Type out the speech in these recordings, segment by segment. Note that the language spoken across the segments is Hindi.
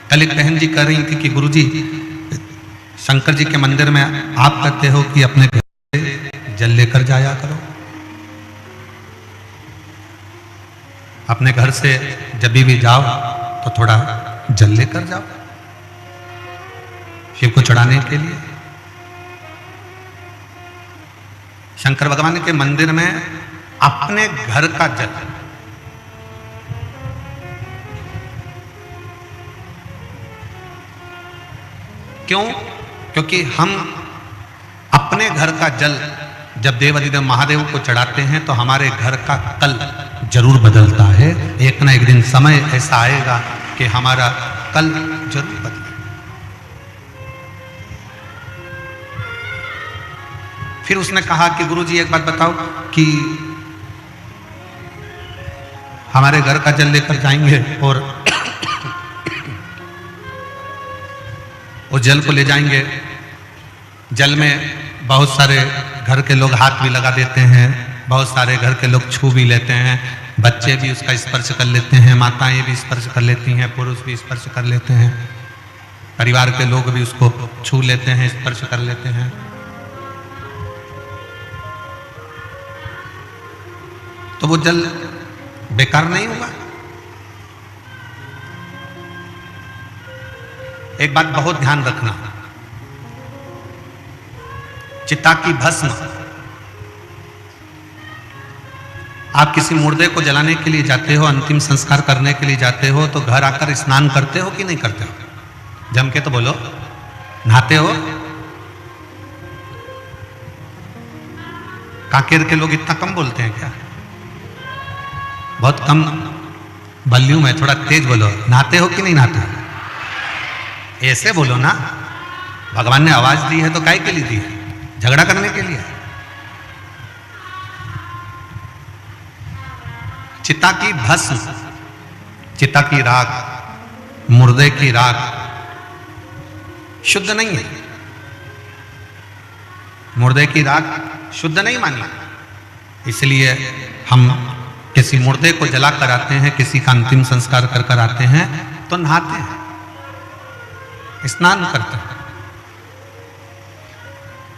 कल एक बहन जी कह रही थी कि गुरुजी शंकर जी के मंदिर में आप कहते हो कि अपने घर से जल लेकर जाया करो। अपने घर से जब भी जाओ तो थोड़ा जल लेकर जाओ शिव को चढ़ाने के लिए। शंकर भगवान के मंदिर में अपने घर का जल, क्यों? क्योंकि हम अपने घर का जल जब देव अधिदेव महादेव को चढ़ाते हैं तो हमारे घर का कल जरूर बदलता है। एक ना एक दिन समय ऐसा आएगा कि हमारा कल जरूर बदलेगा। फिर उसने कहा कि गुरुजी एक बात बताओ कि हमारे घर का जल लेकर जाएंगे और उस जल को ले जाएंगे, जल में बहुत सारे घर के लोग हाथ भी लगा देते हैं, बहुत सारे घर के लोग छू भी लेते हैं, बच्चे भी उसका स्पर्श कर लेते हैं, माताएं भी स्पर्श कर लेती हैं, पुरुष भी स्पर्श कर लेते हैं, परिवार के लोग भी उसको छू लेते हैं, स्पर्श कर लेते हैं। तो वो जल बेकार नहीं हुआ। एक बात बहुत ध्यान रखना, चिता की भस्म आप किसी मुर्दे को जलाने के लिए जाते हो, अंतिम संस्कार करने के लिए जाते हो तो घर आकर स्नान करते हो कि नहीं करते हो? जम के तो बोलो, नहाते हो? कांकेर के लोग इतना कम बोलते हैं क्या? बहुत कम वॉल्यूम है, थोड़ा तेज बोलो। नहाते हो कि नहीं नहाते हो? ऐसे बोलो ना, भगवान ने आवाज दी है तो काय के लिए दी है? झगड़ा करने के लिए? चिता की भस्म, चिता की राख, मुर्दे की राख शुद्ध नहीं है। मुर्दे की राख शुद्ध नहीं मानी, इसलिए हम किसी मुर्दे को जला कर आते हैं, किसी का अंतिम संस्कार कर कर आते हैं तो नहाते हैं, स्नान करते हैं।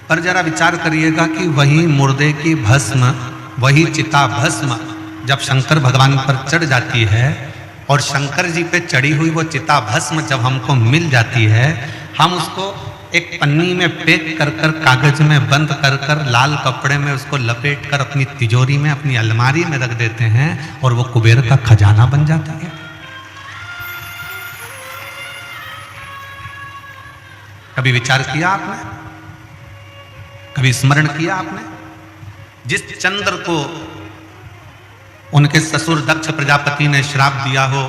पर जरा विचार करिएगा कि वही मुर्दे की भस्म, वही चिता भस्म जब शंकर भगवान पर चढ़ जाती है और शंकर जी पे चढ़ी हुई वो चिता भस्म जब हमको मिल जाती है, हम उसको एक पन्नी में पैक कर कर, कागज में बंद कर कर, लाल कपड़े में उसको लपेट कर अपनी तिजोरी में, अपनी अलमारी में रख देते हैं और वो कुबेर का खजाना बन जाता है। कभी विचार किया आपने? कभी स्मरण किया आपने? जिस चंद्र को उनके ससुर दक्ष प्रजापति ने श्राप दिया हो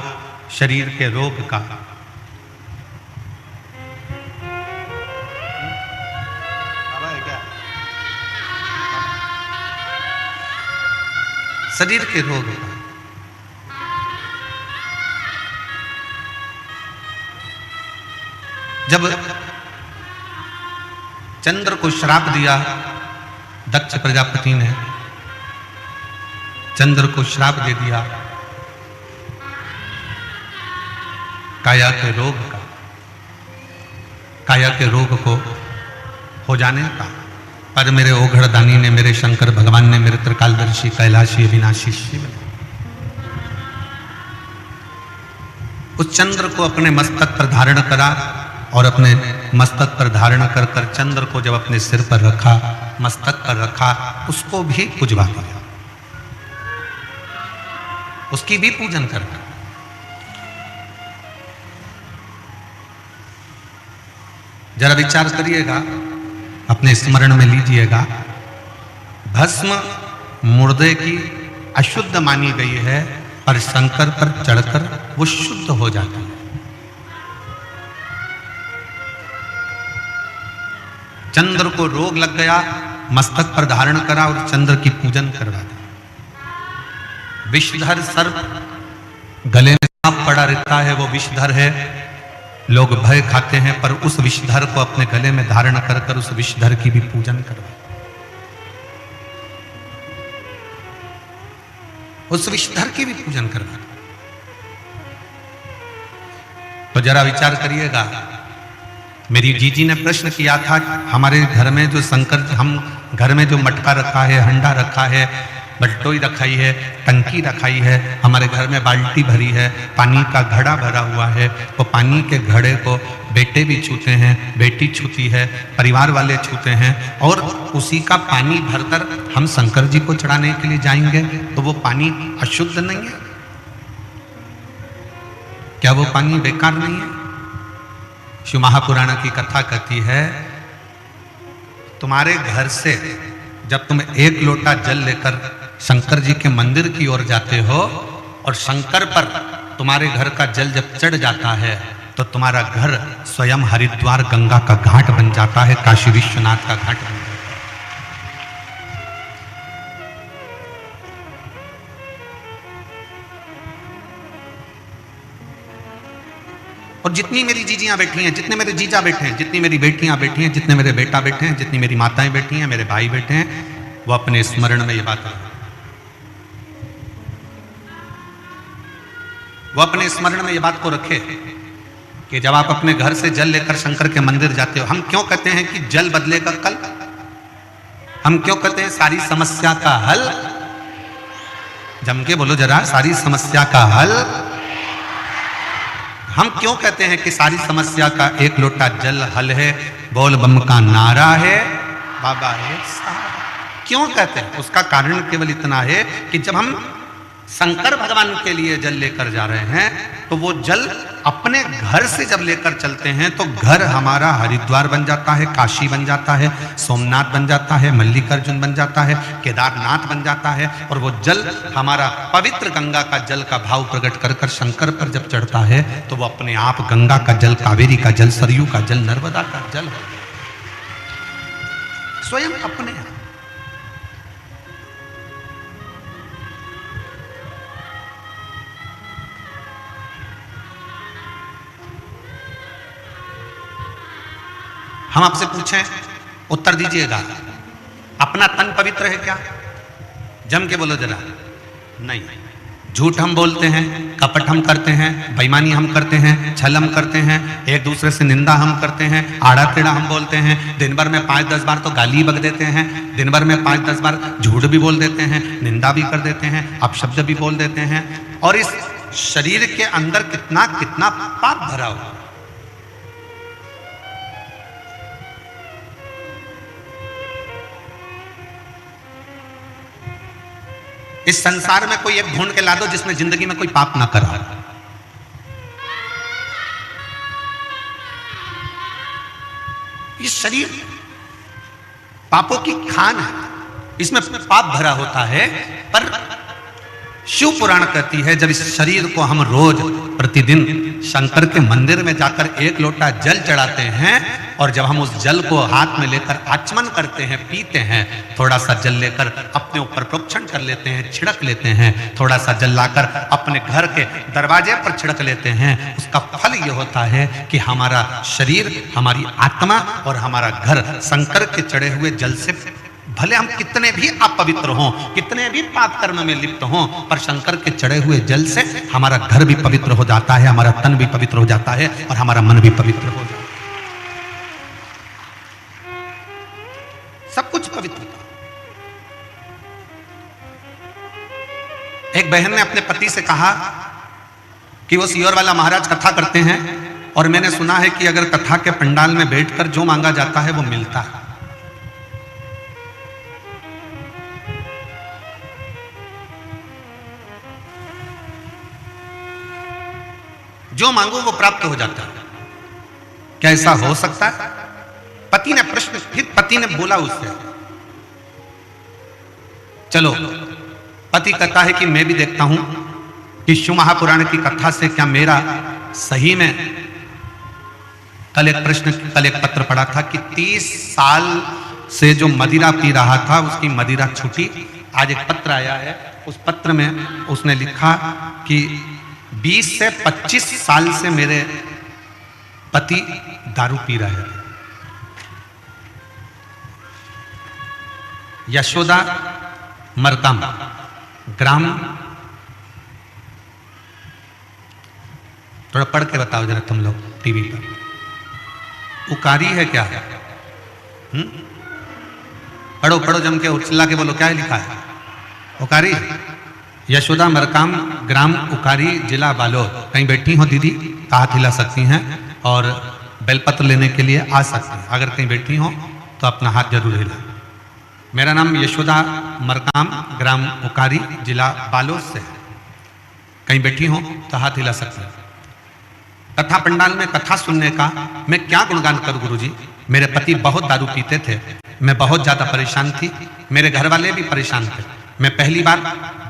शरीर के रोग का, शरीर के रोग का, जब चंद्र को श्राप दिया दक्ष प्रजापति ने, चंद्र को श्राप दे दिया काया के रोग का, काया के रोग को हो जाने का। पर मेरे ओघड़दानी ने, मेरे शंकर भगवान ने, मेरे त्रिकालदर्शी कैलाशी अविनाशी शिव ने उस चंद्र को अपने मस्तक पर धारण करा और अपने मस्तक पर धारण कर कर चंद्र को जब अपने सिर पर रखा, मस्तक पर रखा, उसको भी पूजवा दिया, उसकी भी पूजन करना। जरा विचार करिएगा, अपने स्मरण में लीजिएगा, भस्म मुर्दे की अशुद्ध मानी गई है पर शंकर पर चढ़कर वो शुद्ध हो जाती है। चंद्र को रोग लग गया, मस्तक पर धारण करा और चंद्र की पूजन करवा दी। विषधर सर्प गले में सांप पड़ा रहता है, वो विषधर है, लोग भय खाते हैं, पर उस विषधर को अपने गले में धारण कर कर उस विषधर की भी पूजन करवा, उस विषधर की भी पूजन करवा। तो जरा विचार करिएगा। मेरी जीजी ने प्रश्न किया था, हमारे घर में जो हम घर में जो मटका रखा है, हंडा रखा है, बल्टोई रखाई है, टंकी रखाई है, हमारे घर में बाल्टी भरी है, पानी का घड़ा भरा हुआ है, वो पानी के घड़े को बेटे भी छूते हैं, बेटी छूती है, परिवार वाले छूते हैं, और उसी का पानी भरकर हम शंकर जी को चढ़ाने के लिए जाएंगे, तो वो पानी अशुद्ध नहीं है? क्या वो पानी बेकार नहीं है? शिव महापुराण की कथा कहती है, तुम्हारे घर से जब तुम एक लोटा जल लेकर शंकर जी के मंदिर की ओर जाते हो और शंकर पर तुम्हारे घर का जल जब चढ़ जाता है, तो तुम्हारा घर स्वयं हरिद्वार गंगा का घाट बन जाता है, काशी विश्वनाथ का घाट बन जाता है। और जितनी मेरी जीजियां बैठी हैं, जितने मेरे जीजा बैठे हैं, जितनी मेरी बेटियां बैठी हैं, जितने मेरे बेटा बैठे हैं, जितनी मेरी माताएं बैठी हैं, मेरे भाई बैठे हैं, वो अपने स्मरण में ये बात रखें, वो अपने स्मरण में ये बात को रखे कि जब आप अपने घर से जल लेकर शंकर के मंदिर जाते हो, हम क्यों कहते हैं कि जल बदलेगा कल? हम क्यों कहते हैं सारी समस्या का हल? जम के बोलो जरा, सारी समस्या का हल। हम क्यों कहते हैं कि सारी समस्या का एक लोटा जल हल है? बोल बम का नारा है, बाबा है साहब। क्यों कहते हैं? उसका कारण केवल इतना है कि जब हम शंकर भगवान के लिए जल लेकर जा रहे हैं, तो वो जल अपने घर से जब लेकर चलते हैं, तो घर हमारा हरिद्वार बन जाता है, काशी बन जाता है, सोमनाथ बन जाता है, मल्लिकार्जुन बन जाता है, केदारनाथ बन जाता है, और वो जल हमारा पवित्र गंगा का जल का भाव प्रकट कर कर शंकर पर जब चढ़ता है, तो वो अपने आप गंगा का जल, कावेरी का जल, सरयू का जल, नर्मदा का जल स्वयं अपने आप। हम आपसे पूछें, उत्तर दीजिएगा, अपना तन पवित्र है क्या? जम के बोलो जरा। नहीं। झूठ हम बोलते हैं, कपट हम करते हैं, बेईमानी हम करते हैं, छल हम करते हैं, एक दूसरे से निंदा हम करते हैं, आड़ा टेढ़ा हम बोलते हैं, दिन भर में 5-10 बार तो गाली बक देते हैं, दिन भर में 5-10 बार झूठ भी बोल देते हैं, निंदा भी कर देते हैं, अपशब्द भी बोल देते हैं, और इस शरीर के अंदर कितना कितना पाप भरा हुआ। इस संसार में कोई एक ढूंढ के ला दो जिसने जिंदगी में कोई पाप ना करा। ये शरीर पापों की खान है, इसमें पाप भरा होता है। पर शिव पुराण कहती है, जब इस शरीर को हम रोज प्रतिदिन शंकर के मंदिर में जाकर एक लोटा जल चढ़ाते हैं, और जब हम उस जल को हाथ में लेकर आचमन करते हैं, पीते हैं, थोड़ा सा जल लेकर अपने ऊपर प्रोक्षण कर लेते हैं, छिड़क लेते हैं, थोड़ा सा जल लाकर अपने घर के दरवाजे पर छिड़क लेते हैं, उसका फल ये होता है कि हमारा शरीर, हमारी आत्मा और हमारा घर शंकर के चढ़े हुए जल से, भले हम कितने भी अपवित्र हों, कितने भी पाप कर्म में लिप्त हों, पर शंकर के चढ़े हुए जल से हमारा घर भी पवित्र हो जाता है, हमारा तन भी पवित्र हो जाता है, और हमारा मन भी पवित्र हो जाता है। सब कुछ पवित्र। एक बहन ने अपने पति से कहा कि वो सियोर वाला महाराज कथा करते हैं, और मैंने सुना है कि अगर कथा के पंडाल में बैठकर जो मांगा जाता है वो मिलता है। जो मांगो वो प्राप्त हो जाता है। क्या ऐसा हो सकता है? पति ने प्रश्न, फिर पति ने बोला उससे, चलो, पति कहता है कि मैं भी देखता हूं कि शिव महापुराण की कथा से क्या मेरा सही में, कल एक पत्र पढ़ा था कि 30 साल से जो मदिरा पी रहा था उसकी मदिरा छूटी। आज एक पत्र आया है, उस पत्र में उसने लिखा कि 20 से 25 साल से मेरे पति दारू पी रहे हैं। यशोदा मरकाम, ग्राम थोड़ा पढ़ के बताओ जरा तुम लोग टीवी पर। उकारी है क्या? पढ़ो पढ़ो जम के, चिल्ला के बोलो, क्या है लिखा है? उकारी। यशोदा मरकाम, ग्राम उकारी, जिला बालोद। कहीं बैठी हो दीदी तो हाथ हिला सकती हैं और बेलपत्र लेने के लिए आ सकती हैं। अगर कहीं बैठी हो तो अपना हाथ जरूर हिला। मेरा नाम यशोदा मरकाम, ग्राम उकारी, जिला बालोद से। कहीं बैठी हो तो हाथ हिला सकती हैं। कथा पंडाल में कथा सुनने का मैं क्या गुणगान करूं गुरुजी। मेरे पति बहुत दारू पीते थे, मैं बहुत ज्यादा परेशान थी, मेरे घर वाले भी परेशान थे। मैं पहली बार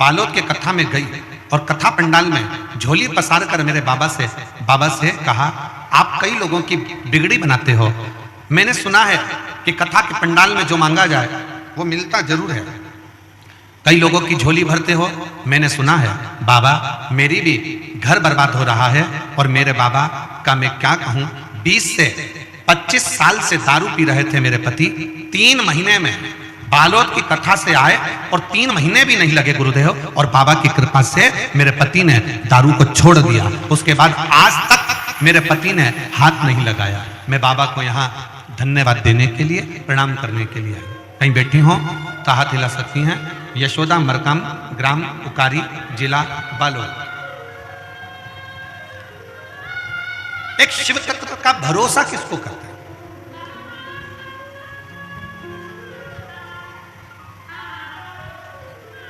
बालोद के कथा में गई और कथा पंडाल में झोली पसार कर मेरे बाबा से कहा, आप कई लोगों की बिगड़ी बनाते हो। मैंने सुना है कि कथा के पंडाल में जो मांगा जाए वो मिलता जरूर है। कई लोगों की झोली भरते हो, मैंने सुना है। बाबा, मेरी भी घर बर्बाद हो रहा है और मेरे बाबा का मैं क्या कहूं। 20 से 25 साल से दारू पी रहे थे मेरे पति। 3 महीने में बालोद की कथा से आए और 3 महीने भी नहीं लगे गुरुदेव, और बाबा की कृपा से मेरे पति ने दारू को छोड़ दिया। उसके बाद आज तक मेरे पति ने हाथ नहीं लगाया। मैं बाबा को यहाँ धन्यवाद देने के लिए, प्रणाम करने के लिए। कहीं बैठी हो तो हाथ हिला सकती हैं। यशोदा मरकाम, ग्राम उकारी, जिला बालोद। एक शिव तत्व का भरोसा किसको करते हैं?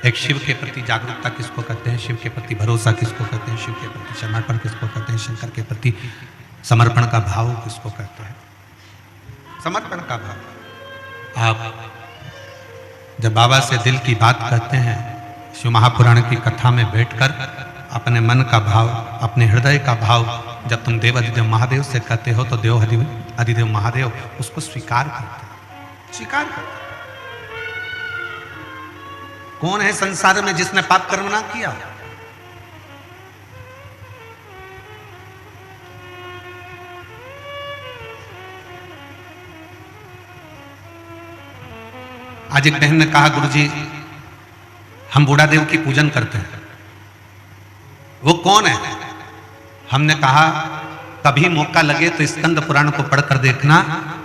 एक शिव के प्रति जागरूकता किसको कहते हैं? शिव के प्रति भरोसा किसको कहते हैं? शिव के प्रति समर्पण किसको कहते हैं? शंकर के प्रति समर्पण का भाव किसको कहते हैं? समर्पण का भाव। आप जब बाबा से दिल की बात कहते हैं, शिव महापुराण की कथा में बैठकर अपने मन का भाव, अपने हृदय का भाव जब तुम देव अधिदेव महादेव से कहते हो तो देव अधिदेव महादेव उसको स्वीकार करते हैं, स्वीकार करते हैं। कौन है संसार में जिसने पाप कर्म ना किया? आज एक बहन ने कहा, गुरुजी हम बूढ़ा देव की पूजन करते हैं, वो कौन है? हमने कहा कभी मौका लगे तो स्कंद पुराण को पढ़कर देखना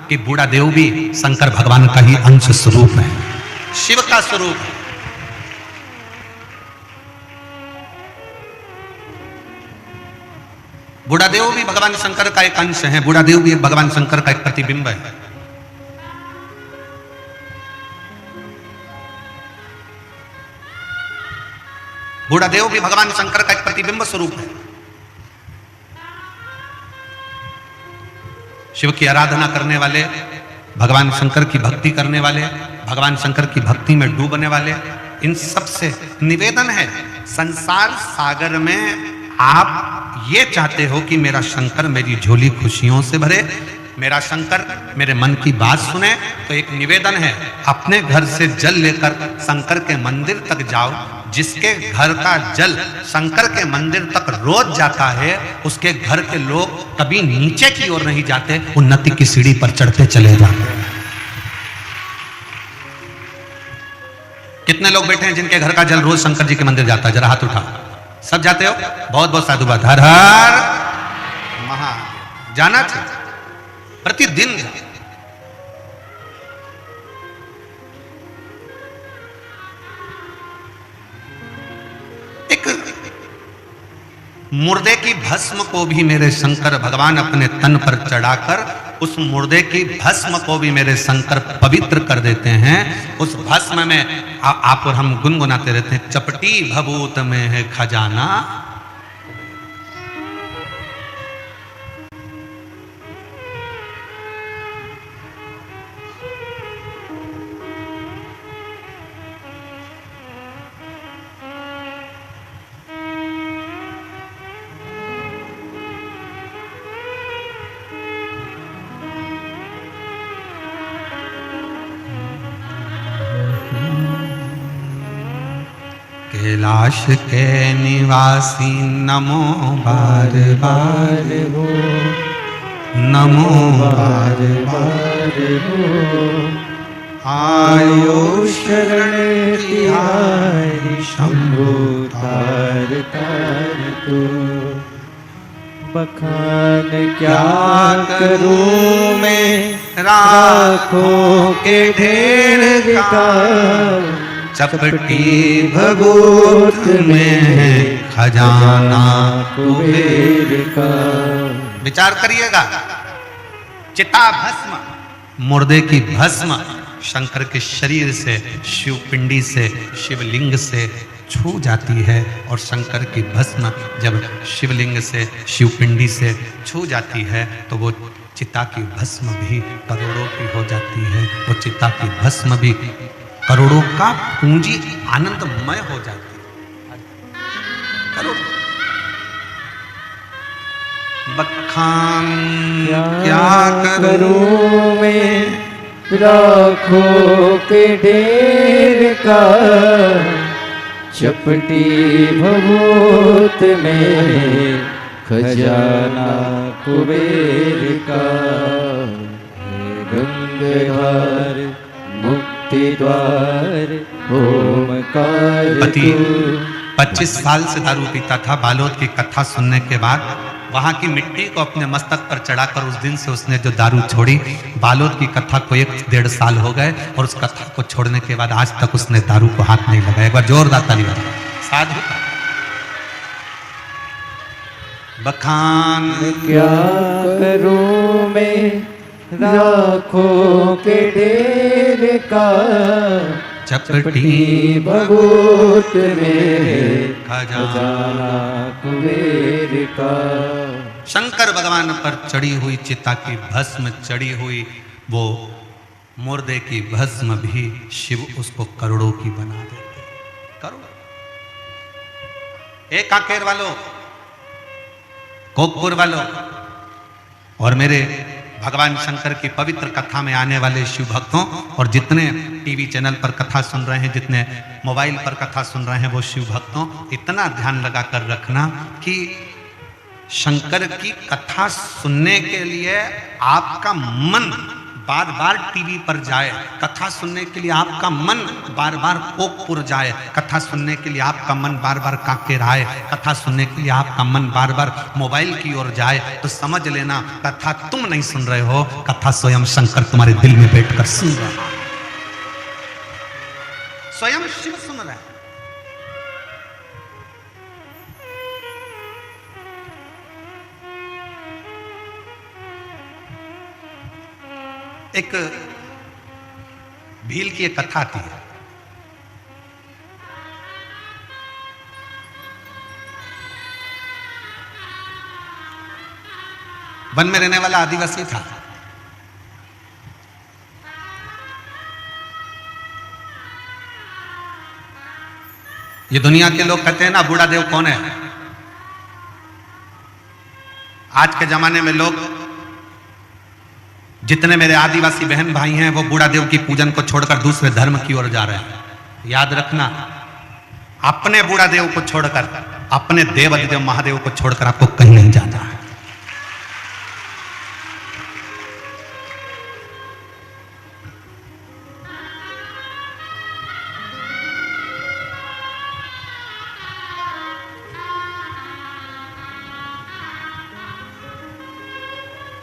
कि बूढ़ा देव भी शंकर भगवान का ही अंश स्वरूप है, शिव का स्वरूप है। बूढ़ा देव भी भगवान शंकर का एक अंश है, बूढ़ा देव भी भगवान शंकर का एक प्रतिबिंब है। बूढ़ा देव भी भगवान शंकर का एक प्रतिबिंब स्वरूप है। शिव की आराधना करने वाले, भगवान शंकर की भक्ति करने वाले, भगवान शंकर की भक्ति में डूबने वाले, इन सब से निवेदन है, संसार सागर में आप ये चाहते हो कि मेरा शंकर मेरी झोली खुशियों से भरे, मेरा शंकर मेरे मन की बात सुने, तो एक निवेदन है, अपने घर से जल लेकर शंकर के मंदिर तक जाओ। जिसके घर का जल शंकर के मंदिर तक रोज जाता है, उसके घर के लोग कभी नीचे की ओर नहीं जाते, उन्नति की सीढ़ी पर चढ़ते चले जाते हैं। कितने लोग बैठे हैं जिनके घर का जल रोज शंकर जी के मंदिर जाता है? जरा हाथ उठाओ। सब जाते हो? बहुत बहुत साधुवाद। हर हर महादेव। जाना चाहिए, प्रतिदिन जाए। एक मुर्दे की भस्म को भी मेरे शंकर भगवान अपने तन पर चढ़ाकर उस मुर्दे की भस्म को भी मेरे शंकर पवित्र कर देते हैं। उस भस्म में आप और हम गुनगुनाते रहते हैं, चपटी भभूत में है खजाना। कैलाश के निवासी नमो बार बार हो, नमो बार बार हो। आयो शरण तिहारी शंभु तार तार तो। बखान क्या करूं मैं राखों के ढेर का, चपटी भभूत में है खजाना कुबेर का। विचार करिएगा, चिता भस्म, मुर्दे की भस्म शंकर के शरीर से, शिव पिंडी से, शिवलिंग से छू जाती है, और शंकर की भस्म जब शिवलिंग से, शिवपिंडी से छू जाती है तो वो चिता की भस्म भी करोड़ों की हो जाती है। वो चिता की भस्म भी करोड़ों का पूंजी आनंदमय हो जाती है। करोड़ बखान क्या करूं मैं राखों के ढेर का, चपटी भभूत में खजाना कुबेर का। गंगाधर मुक्ति द्वार ओमकार। पति 25 साल से दारू पीता था। बालोद की कथा सुनने के बाद वहां की मिट्टी को अपने मस्तक पर चढ़ाकर उस दिन से उसने जो दारू छोड़ी। बालोद की कथा को 1-1.5 साल हो गए और उस कथा को छोड़ने के बाद आज तक उसने दारू को हाथ नहीं लगाया। एक बार जोरदार ताली बजाओ। साधु बखान क्या करूं मैं राखों के ढेर का, चपटी भभूत में खजाना कुबेर का। शंकर भगवान पर चढ़ी हुई चिता की भस्म, चढ़ी हुई वो मुर्दे की भस्म भी शिव उसको करोड़ों की बना देते। करोड़। एक कांकेर वालों, कोकपुर वालों और मेरे भगवान शंकर की पवित्र कथा में आने वाले शिव भक्तों, और जितने टीवी चैनल पर कथा सुन रहे हैं, जितने मोबाइल पर कथा सुन रहे हैं वो शिव भक्तों, इतना ध्यान लगा कर रखना कि शंकर की कथा सुनने के लिए आपका मन बार बार टीवी पर जाए, कथा सुनने के लिए आपका मन बार बार कोकपुर जाए, कथा सुनने के लिए आपका मन बार बार कांकेर आए, कथा सुनने के लिए आपका मन बार बार मोबाइल की ओर जाए, तो समझ लेना कथा तुम नहीं सुन रहे हो, कथा स्वयं शंकर तुम्हारे दिल में बैठकर सुन रहा है। स्वयं शिव सुन रहा है। एक भील की एक कथा आती है। वन में रहने वाला आदिवासी था। ये दुनिया के लोग कहते हैं ना बूढ़ा देव कौन है। आज के जमाने में लोग, जितने मेरे आदिवासी बहन भाई हैं, वो बूढ़ा देव की पूजन को छोड़कर दूसरे धर्म की ओर जा रहे हैं। याद रखना, अपने बूढ़ा देव को छोड़कर, अपने देव अधिदेव महादेव को छोड़कर आपको कहीं नहीं जाना है।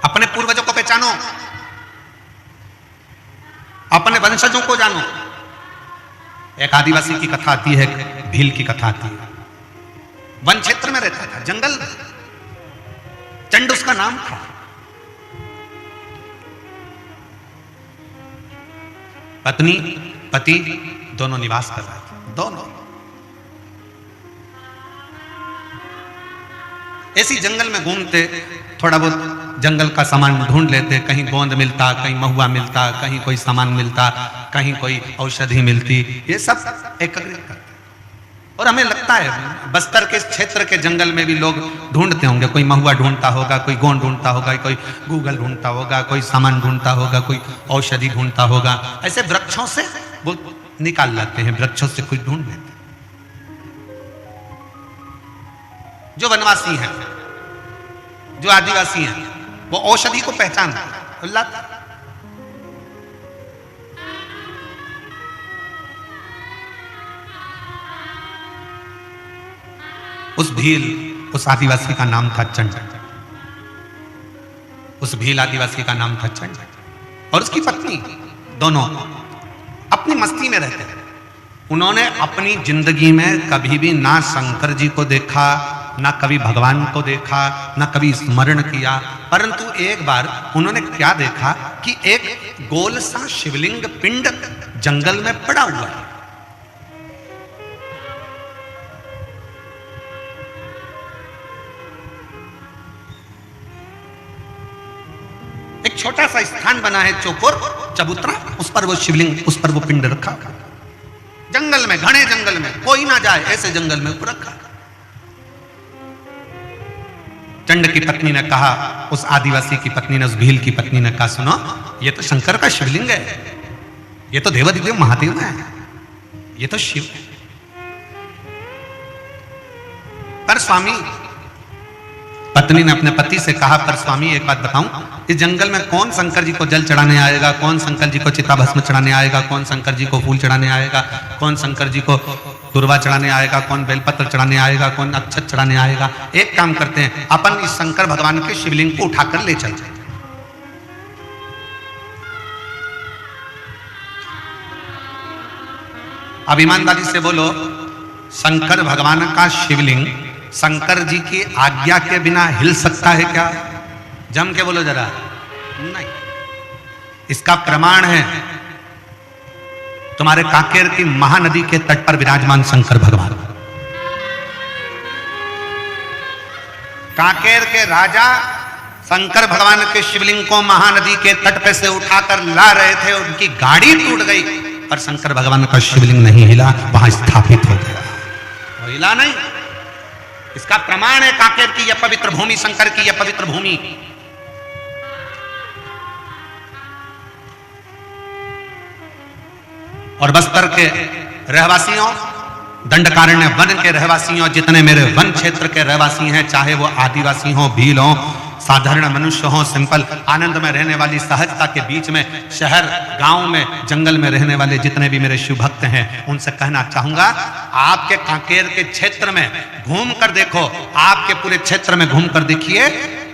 अपने पूर्वजों को पहचानो, अपने वंशजों को जानो। एक आदिवासी की कथा आती है, भील की कथा आती है। वन क्षेत्र में रहता था, जंगल में। चंड उसका नाम था। पत्नी पति दोनों निवास कर रहे थे, दोनों। ऐसी जंगल में घूमते, थोड़ा बहुत जंगल का सामान ढूंढ लेते, कहीं गोंद मिलता, कहीं महुआ मिलता, कहीं कोई सामान मिलता, कहीं कोई औषधि मिलती, ये सब एकत्रित करते। और हमें लगता है बस्तर के क्षेत्र के जंगल में भी लोग ढूंढते होंगे, कोई महुआ ढूंढता होगा, कोई गोंद ढूंढता होगा, कोई गूगल ढूंढता होगा, कोई सामान ढूंढता होगा, कोई औषधि ढूंढता होगा। ऐसे वृक्षों से वो निकाल लाते हैं, वृक्षों से कुछ ढूंढ लेते। जो वनवासी हैं, जो आदिवासी हैं, वो औषधि को पहचानते, लाते। उस भील, उस आदिवासी का नाम था चंड। उस भील आदिवासी का नाम था चंड, और उसकी पत्नी, दोनों अपनी मस्ती में रहते थे। उन्होंने अपनी जिंदगी में कभी भी ना शंकर जी को देखा, ना कभी भगवान को देखा, ना कभी स्मरण किया, परंतु एक बार उन्होंने क्या देखा कि एक गोल सा शिवलिंग पिंड जंगल में पड़ा हुआ है। एक छोटा सा स्थान बना है, चौकोर चबूतरा, उस पर वो शिवलिंग, उस पर वो पिंड रखा, जंगल में, घने जंगल में, कोई ना जाए ऐसे जंगल में वो रखा। चंड की पत्नी ने कहा, उस आदिवासी की पत्नी ने, उस भील की पत्नी ने कहा, सुनो, ये तो शंकर का शिवलिंग है, ये तो देवादिदेव महादेव है, ये तो शिव है। पर स्वामी, पत्नी ने अपने पति से कहा, पर स्वामी एक बात बताऊं, इस जंगल में कौन शंकर जी को जल चढ़ाने आएगा, कौन शंकर जी को चिता भस्म चढ़ाने आएगा, कौन शंकर जी को फूल चढ़ाने आएगा, कौन शंकर जी को दुर्वा चढ़ाने आएगा, कौन बेलपत्र चढ़ाने आएगा, कौन अक्षत चढ़ाने आएगा। एक काम करते हैं, अपन इस शंकर भगवान के शिवलिंग को उठाकर ले चलते हैं। अब ईमानदारी से बोलो, शंकर भगवान का शिवलिंग शंकर जी की आज्ञा के बिना हिल सकता है क्या? जम के बोलो जरा। नहीं। इसका प्रमाण है तुम्हारे कांकेर की महानदी के तट पर विराजमान शंकर भगवान। कांकेर के राजा शंकर भगवान के शिवलिंग को महानदी के तट पे से उठाकर ला रहे थे, उनकी गाड़ी टूट गई, पर शंकर भगवान का शिवलिंग नहीं हिला, वहां स्थापित हो गया, वो हिला नहीं। इसका प्रमाण है कांकेर की यह पवित्र भूमि, शंकर की यह पवित्र भूमि। और बस्तर के रहवासियों, दंडकारण्य वन के रहवासियों, जितने मेरे वन क्षेत्र के रहवासी हैं, चाहे वो आदिवासी हो, भील हो, साधारण मनुष्य हो, सिंपल आनंद में रहने वाली सहजता के बीच में, शहर गांव में, जंगल में रहने वाले जितने भी मेरे शिव भक्त हैं, उनसे कहना चाहूंगा, आपके कांकेर के क्षेत्र में घूम कर देखो, आपके पूरे क्षेत्र में घूम कर देखिए,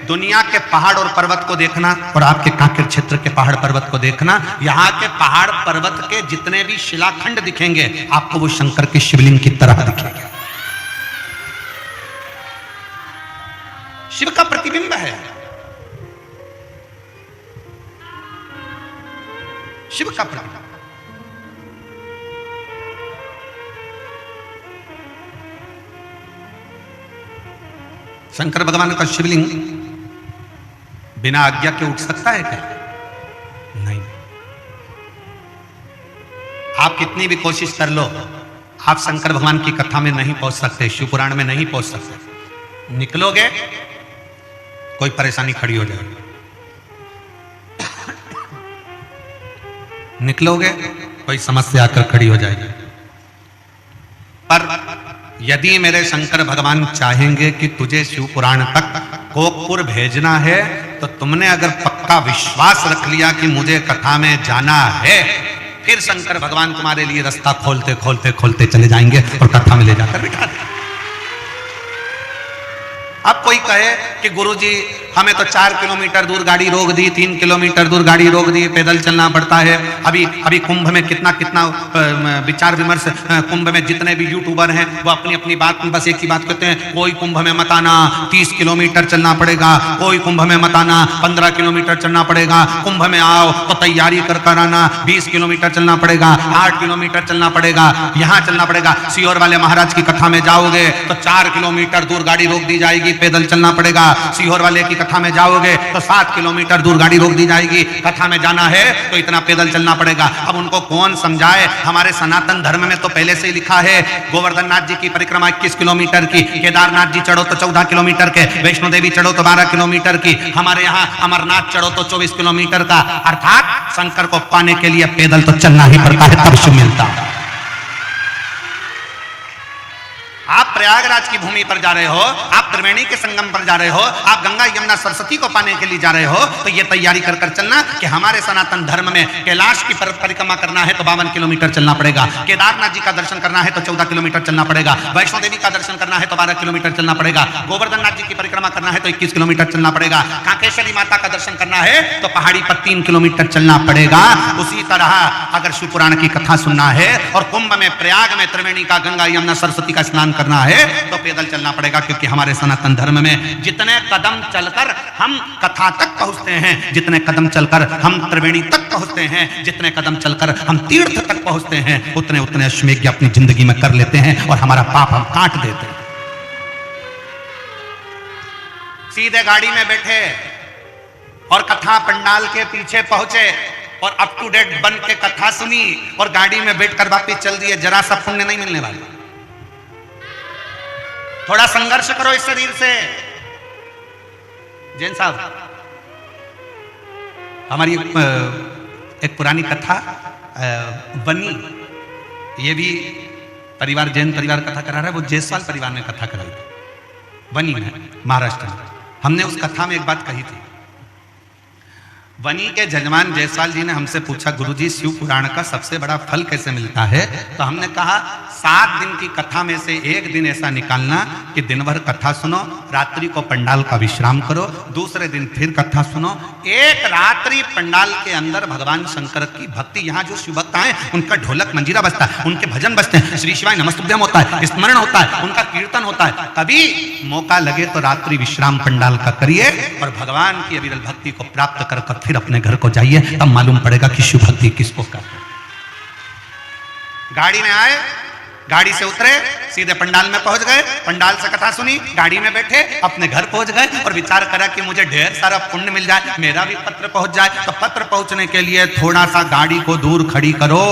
दुनिया के पहाड़ और पर्वत को देखना और आपके कांकेर क्षेत्र के पहाड़ पर्वत को देखना, यहाँ के पहाड़ पर्वत के जितने भी शिलाखंड दिखेंगे, आपको वो शंकर के शिवलिंग की तरह दिखेंगे। शिव का प्रतिबिंब है, शिव का प्रतिबिंब। शंकर भगवान का शिवलिंग बिना आज्ञा के उठ सकता है क्या? नहीं। आप कितनी भी कोशिश कर लो, आप शंकर भगवान की कथा में नहीं पहुंच सकते, शिव पुराण में नहीं पहुंच सकते। निकलोगे कोई परेशानी खड़ी हो जाएगी, निकलोगे कोई समस्या आकर खड़ी हो जाएगी। पर यदि मेरे शंकर भगवान चाहेंगे कि तुझे शिव पुराण तक कोकपुर भेजना है, तो तुमने अगर पक्का विश्वास रख लिया कि मुझे कथा में जाना है, फिर शंकर भगवान तुम्हारे लिए रास्ता खोलते खोलते खोलते चले जाएंगे और कथा में ले जाकर बिठा देंगे। अब कोई कहे कि गुरुजी हमें तो 4 किलोमीटर दूर गाड़ी रोक दी, 3 किलोमीटर दूर गाड़ी रोक दी, पैदल चलना पड़ता है। अभी कुंभ में कितना विचार विमर्श, कुंभ में जितने भी यूट्यूबर हैं वो अपनी अपनी बात में बस एक ही बात कहते हैं, कोई कुंभ में मत आना, 30 किलोमीटर चलना पड़ेगा, कोई कुंभ में मत आना, 15 किलोमीटर चलना पड़ेगा, कुंभ में आओ तो तैयारी कर कर आना, 20 किलोमीटर चलना पड़ेगा, 8 किलोमीटर चलना पड़ेगा, यहाँ चलना पड़ेगा। सीहोर वाले महाराज की कथा में जाओगे तो 4 किलोमीटर दूर गाड़ी रोक दी जाएगी, पैदल चलना पड़ेगा। सीहोर वाले की कथा में जाओगे तो 7 किलोमीटर दूर गाड़ी रोक दी जाएगी, कथा में जाना है तो इतना पैदल चलना पड़ेगा। अब उनको कौन समझाए? हमारे सनातन धर्म में तो पहले से ही लिखा है, गोवर्धन नाथ जी की परिक्रमा 21 किलोमीटर की, केदारनाथ जी चढ़ो तो 14 किलोमीटर के, वैष्णो देवी चढ़ो तो 12 किलोमीटर की, हमारे यहाँ अमरनाथ चढ़ो तो 24 किलोमीटर का। अर्थात शंकर को पाने के लिए पैदल तो चलना ही पड़ता है, तब शिव मिलता है। आप प्रयागराज की भूमि पर जा रहे हो, आप त्रिवेणी के संगम पर जा रहे हो, आप गंगा यमुना सरस्वती को पाने के लिए जा रहे हो, तो ये तैयारी कर कर चलना कि हमारे सनातन धर्म में कैलाश की परिक्रमा करना है तो 52 किलोमीटर चलना पड़ेगा, केदारनाथ जी का दर्शन करना है तो 14 किलोमीटर चलना पड़ेगा, वैष्णो देवी का दर्शन करना है तो 12 किलोमीटर चलना पड़ेगा, गोवर्धन नाथ जी की परिक्रमा करना है तो 21 किलोमीटर चलना पड़ेगा, कांकेश्वरी माता का दर्शन करना है तो पहाड़ी पर 3 किलोमीटर चलना पड़ेगा। उसी तरह अगर शिव पुराण की कथा सुनना है और कुंभ में, प्रयाग में, त्रिवेणी का, गंगा यमुना सरस्वती का स्नान करना है तो पैदल चलना पड़ेगा, क्योंकि हमारे सनातन धर्म में जितने कदम चलकर हम कथा तक पहुंचते हैं, जितने कदम चलकर हम त्रिवेणी तक पहुंचते हैं, जितने कदम चलकर हम तीर्थ तक पहुंचते हैं, उतने उतने अश्वमेध अपनी जिंदगी में कर लेते हैं और हमारा पाप हम काट देते हैं। सीधे गाड़ी में बैठे और कथा पंडाल के पीछे पहुंचे और अप टू डेट बन के कथा सुनी और गाड़ी में बैठकर वापिस चल दिए, जरा सा पुण्य नहीं मिलने वाला। थोड़ा संघर्ष करो इस शरीर से। जैन साहब, हमारी एक पुरानी कथा बनी, ये भी परिवार, जैन परिवार कथा करा रहा है, वो जायसवाल परिवार ने कथा कराई थी बनी में, महाराष्ट्र में। हमने उस कथा में एक बात कही थी। वनी के जजमान जायसवाल जी ने हमसे पूछा, गुरुजी शिव पुराण का सबसे बड़ा फल कैसे मिलता है? तो हमने कहा 7 दिन की कथा में से एक दिन ऐसा निकालना कि दिन भर कथा सुनो, रात्रि को पंडाल का विश्राम करो, दूसरे दिन फिर कथा सुनो, एक रात्रि पंडाल के अंदर भगवान शंकर की भक्ति, यहाँ जो शिव भक्त हैं उनका ढोलक मंजीरा बजता है, उनके भजन बजते हैं, श्री शिवाय नमस्तुभ्यम होता है, स्मरण होता है, उनका कीर्तन होता है। कभी मौका लगे तो रात्रि विश्राम पंडाल का करिए और भगवान की अविरल भक्ति को प्राप्त कर फिर अपने घर को जाइए, तब मालूम पड़ेगा कि शिव भक्ति किसको कहते हैं। गाड़ी में आए, गाड़ी से उतरे, सीधे पंडाल में पहुंच गए, पंडाल से कथा सुनी, गाड़ी में बैठे, अपने घर पहुंच गए और विचार करा कि मुझे ढेर सारा पुण्य मिल जाए, मेरा भी पत्र पहुंच जाए। तो पत्र पहुंचने के लिए थोड़ा सा गाड़ी को दूर खड़ी करो,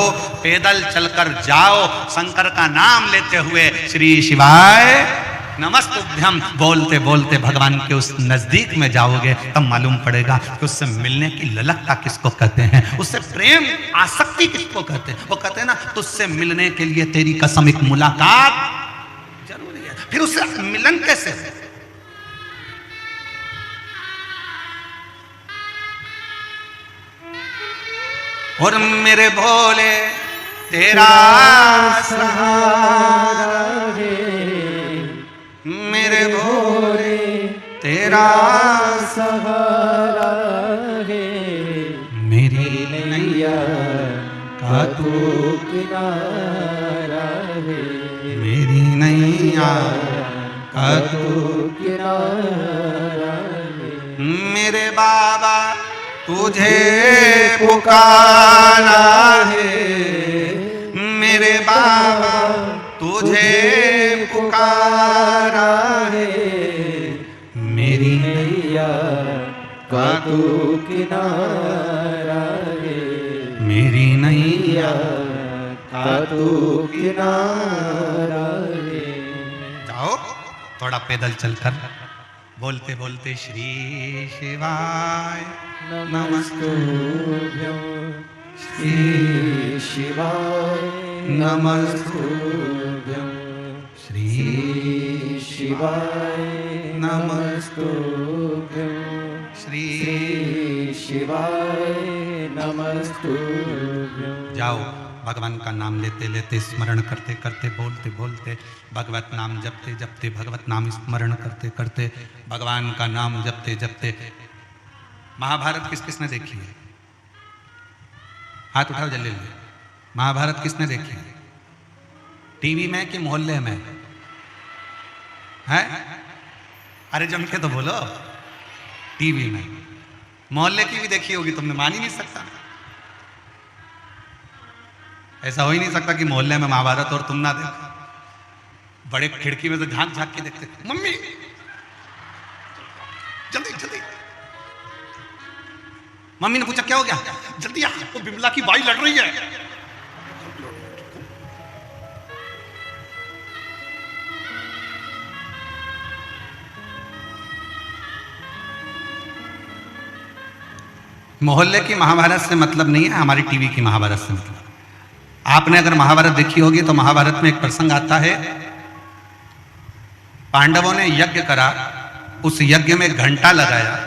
पैदल चलकर जाओ, शंकर का नाम लेते हुए श्री शिवाय नमस्तुभ्यम बोलते बोलते भगवान के उस नजदीक में जाओगे, तब मालूम पड़ेगा कि उससे मिलने की ललकता किसको कहते हैं, उससे प्रेम आसक्ति किसको कहते हैं। वो कहते हैं ना, तुझसे मिलने के लिए तेरी कसम एक मुलाकात जरूरी है, फिर उससे मिलन कैसे? और मेरे भोले तेरा सहारा है, मेरे भोले तेरा सहारा है, मेरी नैया का तू किनारा है, मेरी नैया का तू किनारा है। मेरे बाबा तुझे पुकारा है, मेरे बाबा तुझे पुकारा है, मेरी नैया का तू किनारा है, मेरी नैया का तू किनारा है। जाओ थोड़ा पैदल चलकर बोलते बोलते श्री शिवाय नमस्तुभ्यं श्री शिवाय नमस्तुभ्यं श्री शिवाय नमस्तुभ्यं श्री शिवाय नमस्तुभ्यं। जाओ भगवान का नाम लेते लेते, स्मरण करते करते, बोलते बोलते, भगवत नाम जपते जपते, भगवत नाम स्मरण करते करते, भगवान का नाम जपते जपते। महाभारत किस किसने देखी है? हाथ उठाओ जल्दी जल्दी। महाभारत किसने देखी है? टीवी में कि मोहल्ले में है? अरे जम के तो बोलो। टीवी में। मोहल्ले की भी देखी होगी, तुमने मान ही नहीं सकता। ऐसा हो ही नहीं सकता कि मोहल्ले में महाभारत और तुम ना देखो। बड़े खिड़की में से झांक झांक के देखते, मम्मी जल्दी जल्दी। मम्मी ने पूछा क्या हो गया? जल्दी आ, वो बिमला की बाई लड़ रही है। मोहल्ले की महाभारत से मतलब नहीं है, हमारी टीवी की महाभारत से मतलब। आपने अगर महाभारत देखी होगी तो महाभारत में एक प्रसंग आता है पांडवों ने यज्ञ करा, उस यज्ञ में घंटा लगाया।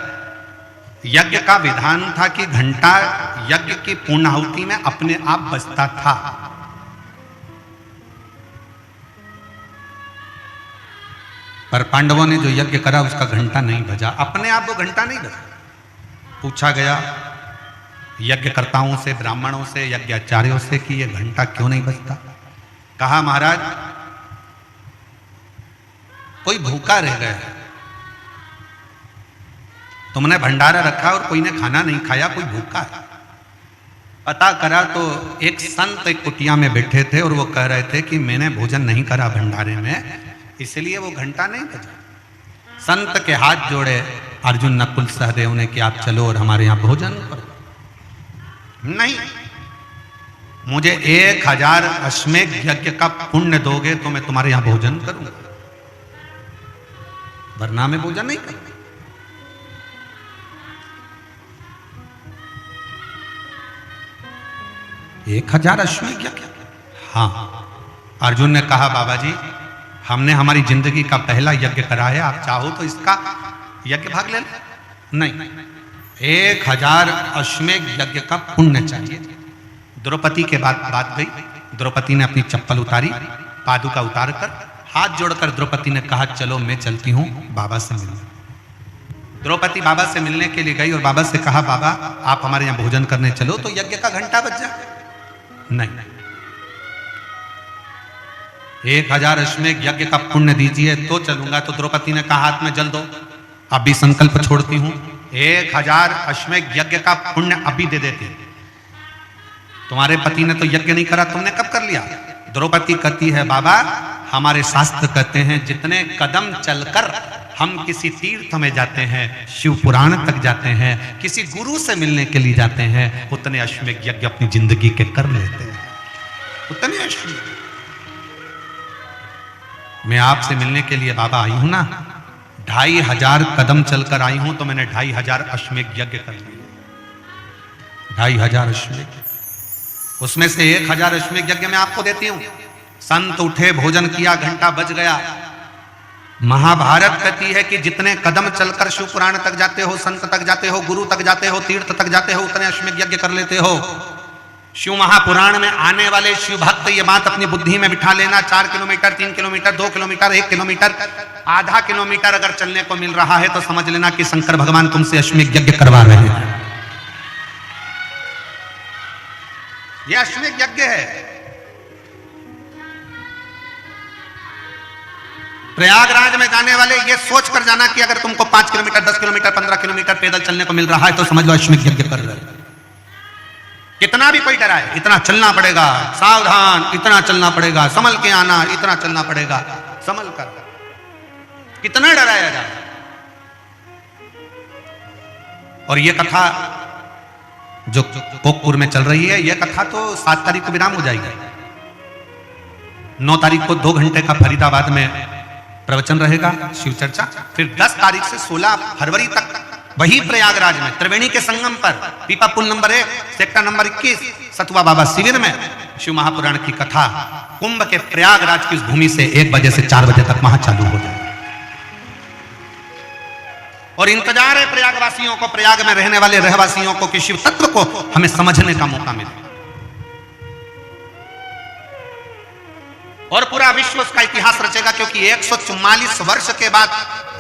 यज्ञ का विधान था कि घंटा यज्ञ की पूर्णाहुति में अपने आप बजता था। पर पांडवों ने जो यज्ञ करा उसका घंटा नहीं बजा, अपने आप वो घंटा नहीं बजा। पूछा गया यज्ञकर्ताओं से, ब्राह्मणों से, यज्ञाचार्यों से कि ये घंटा क्यों नहीं बजता। कहा महाराज कोई भूखा रह गया, तुमने भंडारा रखा और कोई ने खाना नहीं खाया, कोई भूखा है। पता करा तो एक संत एक कुटिया में बैठे थे और वो कह रहे थे कि मैंने भोजन नहीं करा भंडारे में, इसलिए वो घंटा नहीं बजा। संत के हाथ जोड़े अर्जुन नकुल सहदेव ने कि आप चलो और हमारे यहाँ भोजन करो। नहीं, मुझे 1000 अश्वमेध यज्ञ का पुण्य दोगे तो मैं तुम्हारे यहां भोजन करूंगा, वरना मैं भोजन नहीं करूंगा। 1000 अश्वमेध यज्ञ? हाँ। अर्जुन ने कहा बाबा जी हमने हमारी जिंदगी का पहला यज्ञ करा है, आप चाहो तो इसका यज्ञ भाग ले लो। नहीं, 1000 अश्वमेध यज्ञ का पुण्य चाहिए। द्रौपदी के बाद बात गई। द्रौपदी ने अपनी चप्पल उतारी, पादुका उतार कर हाथ जोड़कर द्रौपदी ने कहा चलो मैं चलती हूं बाबा से मिलने। द्रौपदी बाबा से मिलने के लिए गई और बाबा से कहा बाबा आप हमारे यहाँ भोजन करने चलो तो यज्ञ का घंटा बज जाए। नहीं, 1000 अश्वमेध यज्ञ का पुण्य दीजिए तो चलूंगा। तो द्रौपदी ने कहा हाथ में जल दो, अभी संकल्प छोड़ती हूं, 1000 अश्वमेध यज्ञ का पुण्य अभी दे देती। तुम्हारे पति ने तो यज्ञ नहीं करा, तुमने कब कर लिया? द्रौपदी कहती है बाबा हमारे शास्त्र कहते हैं जितने कदम चलकर हम किसी तीर्थ में जाते हैं, शिव पुराण तक जाते हैं, किसी गुरु से मिलने के लिए जाते हैं, उतने अश्वमेध यज्ञ अपनी जिंदगी के कर लेते हैं। उतने अश्वमेध। मैं आपसे मिलने के लिए बाबा आई हूं ना, 2500 कदम चलकर आई हूं तो मैंने 2500 अश्वमेध यज्ञ कर लिए। 2500 अश्वमेध, उसमें से 1000 अश्वमेध यज्ञ मैं आपको देती हूं। संत उठे, भोजन किया, घंटा बज गया। महाभारत कहती है कि जितने कदम चलकर शिव पुराण तक जाते हो, संत तक जाते हो, गुरु तक जाते हो, तीर्थ तक जाते हो, उतने अश्वमेध यज्ञ कर लेते हो। शिव महापुराण में आने वाले शिव भक्त ये बात अपनी बुद्धि में बिठा लेना, 4 किलोमीटर, 3 किलोमीटर, 2 किलोमीटर, 1 किलोमीटर, आधा किलोमीटर अगर चलने को मिल रहा है तो समझ लेना कि शंकर भगवान तुमसे अश्वमेध यज्ञ करवा रहे हैं। यह अश्वमेध यज्ञ है। प्रयागराज में जाने वाले ये सोच कर जाना कि अगर तुमको 5 किलोमीटर, 10 किलोमीटर, 15 किलोमीटर पैदल चलने को मिल रहा है तो समझ लो अश्वमेध यज्ञ कर रहे हैं। कितना भी कोई डराए, इतना चलना पड़ेगा, सावधान, इतना चलना पड़ेगा, संभल के आना, इतना चलना पड़ेगा, संभल कर। कितना डराया जाए। और ये कथा जो कोकपुर में चल रही है, यह कथा तो 7 तारीख को विराम हो जाएगी। 9 तारीख को 2 घंटे का फरीदाबाद में प्रवचन रहेगा, शिव चर्चा। फिर 10 तारीख से 16 फरवरी तक वही प्रयागराज में त्रिवेणी के संगम पर पीपा पुल नंबर 1 सेक्टर नंबर 21 सतुआ बाबा शिविर में शिव महापुराण की कथा कुंभ के प्रयागराज की भूमि से 1 बजे से 4 बजे तक वहां चालू हो जाए। और इंतजार है प्रयागवासियों को, प्रयाग में रहने वाले रहवासियों को कि शिव तत्व को हमें समझने का मौका मिले। और पूरा विश्व उसका इतिहास रचेगा, क्योंकि 144 वर्ष के बाद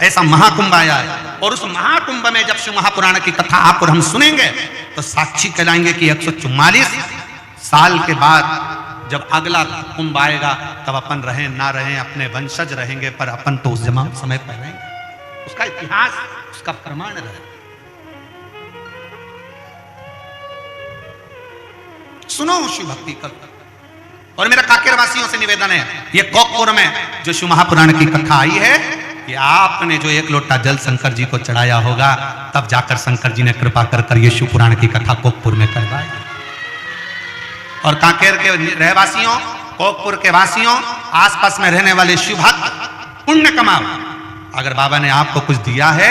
ऐसा महाकुंभ आया है। और उस महाकुंभ में जब शिव महापुराण की कथा आप और हम सुनेंगे तो साक्षी कहलाएंगे कि 144 साल के बाद जब अगला कुंभ आएगा तब अपन रहें ना रहें, अपने वंशज रहेंगे, पर अपन तो उस समय पर रहेंगे। उसका इतिहास, उसका प्रमाण रहे। सुनो शिव भक्ति कर। और मेरा काकेर वासियों से निवेदन है, ये कोकपुर में जो शिव महापुराण की कथा आई है, कि आपने जो 1 लोटा जल शंकर जी को चढ़ाया होगा, तब जाकर शंकर जी ने कृपा कर ये शिव पुराण की कथा कोकपुर में करवाई। और कांकेर के रहवासियों, कोकपुर के वासियों, आसपास में रहने वाले शिव भक्त पुण्य कमाओ। अगर बाबा ने आपको कुछ दिया है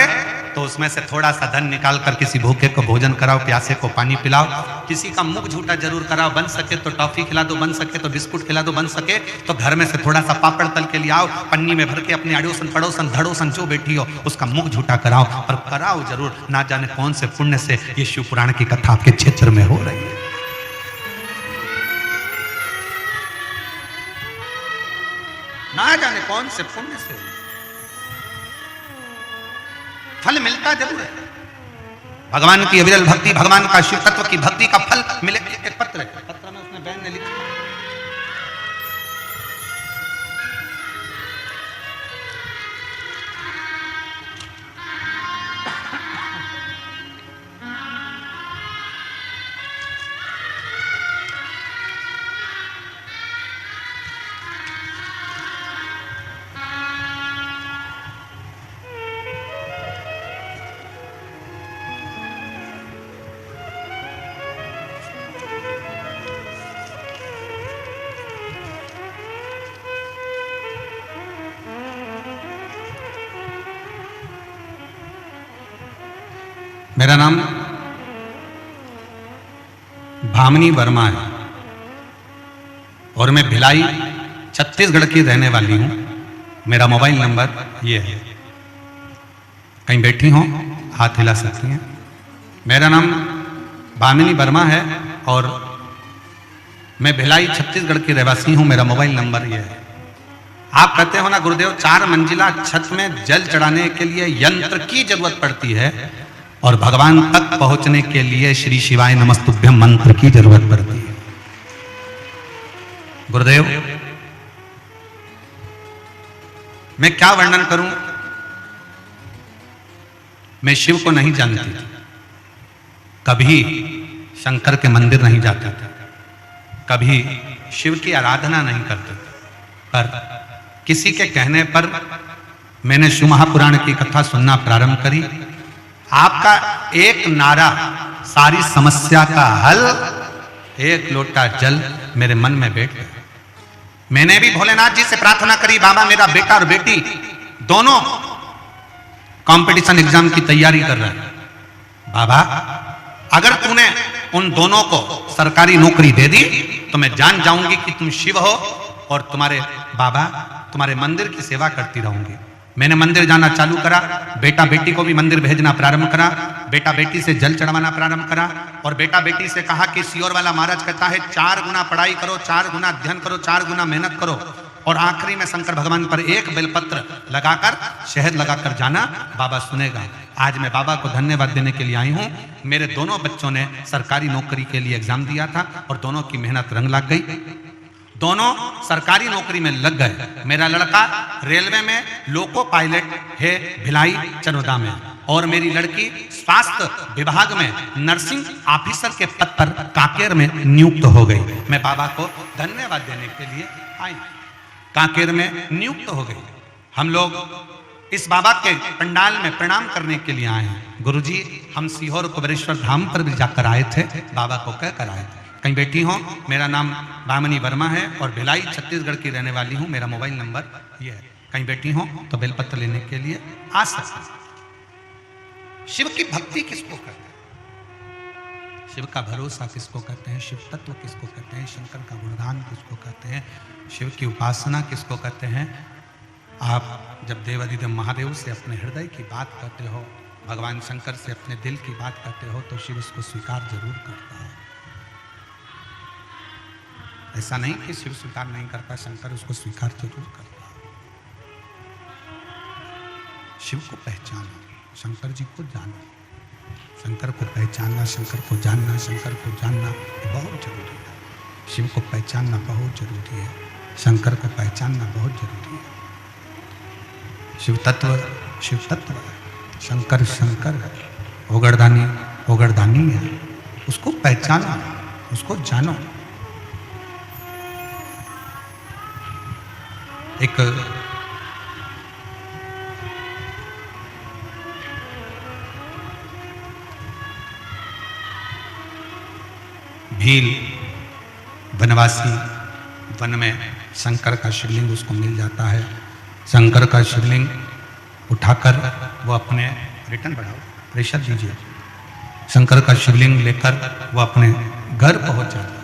तो उसमें से थोड़ा सा धन निकाल कर किसी भूखे को भोजन कराओ, प्यासे को पानी पिलाओ, किसी का मुख झूठा जरूर कराओ, बन सके तो टॉफी खिला दो, बन सके तो बिस्कुट खिला दो, बन सके तो घर में से थोड़ा सा पापड़ तल के लिए आओ, पन्नी में भर के अपनी अड़ोसन पड़ोसन धड़ोसन जो बैठी हो उसका मुख झूठा कराओ, पर कराओ जरूर। ना जाने कौन से पुण्य से ये शिव पुराण की कथा आपके क्षेत्र में हो रही है। ना जाने कौन से पुण्य से फल मिलता जरूर है। भगवान की अविरल भक्ति, भगवान का शिव तत्व की भक्ति का फल मिले। एक पत्र है, पत्र में उसने बहन ने लिखा, मेरा नाम भामिनी वर्मा है और मैं भिलाई छत्तीसगढ़ की रहने वाली हूं। मेरा मोबाइल नंबर ये है, कहीं बैठी हो हाथ हिला सकती हैं। मेरा नाम भामिनी वर्मा है और मैं भिलाई छत्तीसगढ़ की रहवासी हूं। मेरा मोबाइल नंबर ये है। आप कहते हो ना गुरुदेव 4 मंजिला छत में जल चढ़ाने के लिए यंत्र की जरूरत पड़ती है और भगवान तक पहुंचने के लिए श्री शिवाय नमस्तुभ्यम मंत्र की जरूरत पड़ती है। गुरुदेव मैं क्या वर्णन करूं, मैं शिव को नहीं जानती थी, कभी शंकर के मंदिर नहीं जाते थे, कभी शिव की आराधना नहीं करते थे, पर किसी के कहने पर मैंने शिव महापुराण की कथा सुनना प्रारंभ करी। आपका एक नारा सारी समस्या का हल, एक लोटा जल मेरे मन में बैठ गया। मैंने भी भोलेनाथ जी से प्रार्थना करी, बाबा मेरा बेटा और बेटी दोनों कंपटीशन एग्जाम की तैयारी कर रहे हैं, बाबा अगर तूने उन दोनों को सरकारी नौकरी दे दी तो मैं जान जाऊंगी कि तुम शिव हो और तुम्हारे बाबा तुम्हारे मंदिर की सेवा करती रहूंगी। मैंने मंदिर जाना चालू करा, बेटा बेटी को भी मंदिर भेजना प्रारंभ करा, बेटा बेटी से जल चढ़वाना प्रारंभ करा और बेटा बेटी से कहा कि सियोर वाला महाराज कहता है 4 गुना पढ़ाई करो, 4 गुना अध्ययन करो, 4 गुना मेहनत करो और आखिरी में शंकर भगवान पर एक बेलपत्र लगाकर शहद लगाकर जाना, बाबा सुनेगा। आज मैं बाबा को धन्यवाद देने के लिए आई हूं। मेरे दोनों बच्चों ने सरकारी नौकरी के लिए एग्जाम दिया था और दोनों की मेहनत रंग लग गई, दोनों सरकारी नौकरी में लग गए। मेरा लड़का रेलवे में लोको पायलट है भिलाई चनोदा में और मेरी लड़की स्वास्थ्य विभाग में नर्सिंग ऑफिसर के पद पर कांकेर में नियुक्त हो गई। मैं बाबा को धन्यवाद देने के लिए आई, कांकेर में नियुक्त हो गई। हम लोग इस बाबा के पंडाल में प्रणाम करने के लिए आए हैं। गुरुजी हम सीहोर कुबेरेश्वर धाम पर भी जाकर आए थे, बाबा को कहकर आए थे। कहीं बैठी हो, मेरा नाम भामिनी वर्मा है और भिलाई छत्तीसगढ़ की रहने वाली हूं। मेरा मोबाइल नंबर ये है, कहीं बैठी हो तो बेलपत्र लेने के लिए आ सकते। शिव की भक्ति किसको कहते हैं, शिव का भरोसा किसको कहते हैं, शिव तत्व किसको कहते हैं, शंकर का गुणगान किसको कहते हैं, शिव की उपासना किसको कहते हैं। आप जब देवाधिदेव महादेव से अपने हृदय की बात करते हो, भगवान शंकर से अपने दिल की बात करते हो तो शिव उसको स्वीकार जरूर करता है। ऐसा नहीं कि शिव स्वीकार नहीं करता, शंकर उसको स्वीकार जरूर करता है। शिव को पहचानो, शंकर जी को जानो, शंकर को पहचानना, शंकर को जानना, शंकर को जानना बहुत जरूरी है। शिव को पहचानना बहुत जरूरी है, शंकर को पहचानना बहुत जरूरी है। शिव तत्व है, शंकर शंकर है, ओगरदानी ओगरदानी है। उसको पहचानो, उसको जानो। एक भील वनवासी वन में शंकर का शिवलिंग उसको मिल जाता है। शंकर का शिवलिंग उठाकर वो अपने रिटर्न बढ़ाओ, प्रेशर दीजिए। शंकर का शिवलिंग लेकर वो अपने घर पहुंच जाता,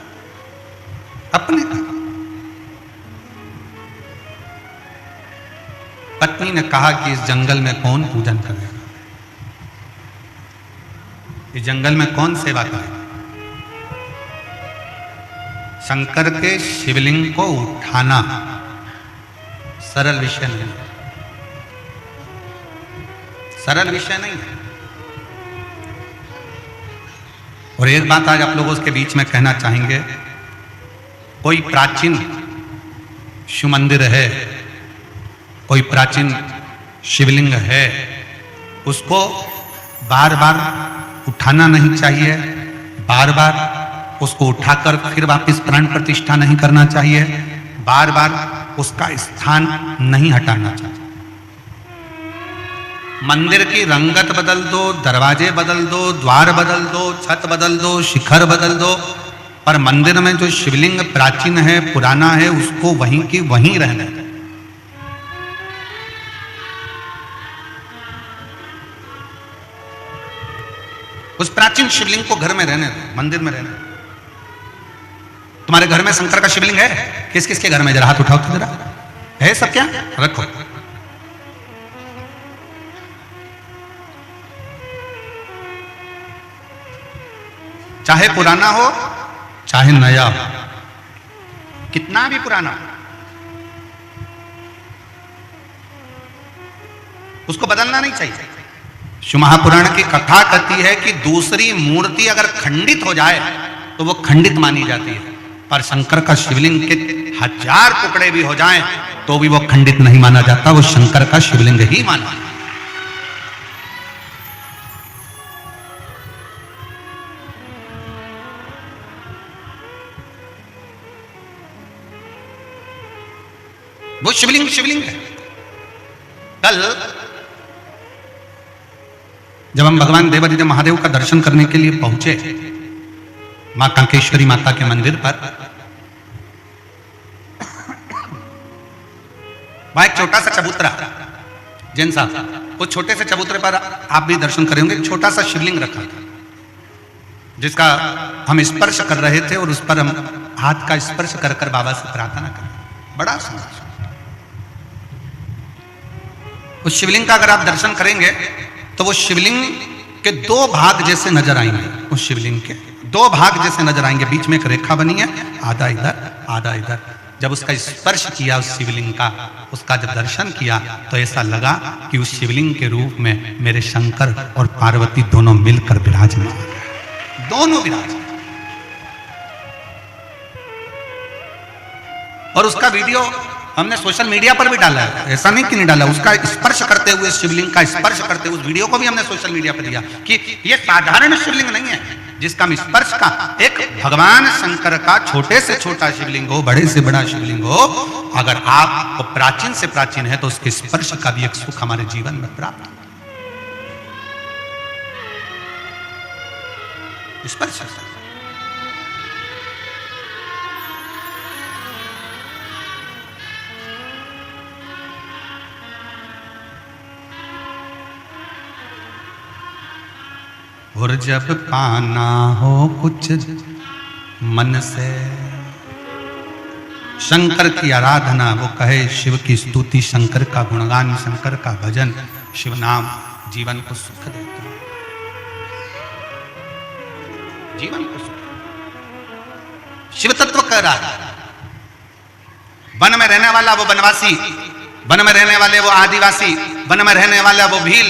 अपने घर। पत्नी ने कहा कि इस जंगल में कौन पूजन करेगा, इस जंगल में कौन सेवा करेगा। शंकर के शिवलिंग को उठाना सरल विषय नहीं है, सरल विषय नहीं है। और एक बात आज आप लोगों के बीच में कहना चाहेंगे, कोई प्राचीन शिव मंदिर है, कोई प्राचीन शिवलिंग है, उसको बार बार उठाना नहीं चाहिए, बार बार उसको उठाकर फिर वापस प्राण प्रतिष्ठा नहीं करना चाहिए, बार बार उसका स्थान नहीं हटाना चाहिए। मंदिर की रंगत बदल दो, दरवाजे बदल दो, द्वार बदल दो, छत बदल दो, शिखर बदल दो, पर मंदिर में जो शिवलिंग प्राचीन है, पुराना है, उसको वहीं की वहीं रहने दो। उस प्राचीन शिवलिंग को घर में रहने दो, मंदिर में रहने दो। तुम्हारे घर में शंकर का शिवलिंग है? किस किस के घर में? जरा हाथ उठाओ तो जरा, है सब? क्या रखो। चाहे पुराना हो चाहे नया हो, कितना भी पुराना हो, उसको बदलना नहीं चाहिए। शिव महापुराण की कथा कहती है कि दूसरी मूर्ति अगर खंडित हो जाए तो वो खंडित मानी जाती है, पर शंकर का शिवलिंग के 1000 टुकड़े भी हो जाएं तो भी वो खंडित नहीं माना जाता, वो शंकर का शिवलिंग ही माना। वो शिवलिंग शिवलिंग है। कल जब हम भगवान देवादिदेव महादेव का दर्शन करने के लिए पहुंचे मां कांकेश्वरी माता के मंदिर पर, वहां एक छोटा सा चबूतरा, जैन साहब, उस छोटे से चबूतरे पर आप भी दर्शन करे होंगे, छोटा सा शिवलिंग रखा था जिसका हम स्पर्श कर रहे थे और उस पर हम हाथ का स्पर्श कर कर बाबा से प्रार्थना कर, बड़ा सुंदर। उस शिवलिंग का अगर आप दर्शन करेंगे तो वो शिवलिंग के 2 भाग जैसे नजर आएंगे, उस शिवलिंग के 2 भाग जैसे नजर आएंगे, बीच में एक रेखा बनी है, आधा इधर आधा इधर। जब उसका स्पर्श किया उस शिवलिंग का, उसका जब दर्शन किया तो ऐसा लगा कि उस शिवलिंग के रूप में मेरे शंकर और पार्वती दोनों मिलकर विराजमान, दोनों विराजमान। और उसका वीडियो हमने सोशल मीडिया पर भी डाला है, ऐसा नहीं कि नहीं डाला, उसका स्पर्श करते हुए, शिवलिंग का स्पर्श करते हुए उस वीडियो को भी हमने सोशल मीडिया पर दिया कि ये साधारण शिवलिंग नहीं है जिसका हम स्पर्श का, एक भगवान शंकर का छोटे से छोटा शिवलिंग हो, बड़े से बड़ा शिवलिंग हो, अगर आप प्राचीन से प्राचीन है तो उसके स्पर्श का भी एक सुख हमारे जीवन में प्राप्त हो। स्पर्श और जब पाना हो कुछ मन से, शंकर की आराधना, वो कहे शिव की स्तुति, शंकर का गुणगान, शंकर का भजन, शिव नाम जीवन को सुख देता है, जीवन को सुख। शिव तत्व कह रहा है, वन में रहने वाला वो वनवासी, वन में रहने वाले वो आदिवासी, वन में रहने वाला वो भील,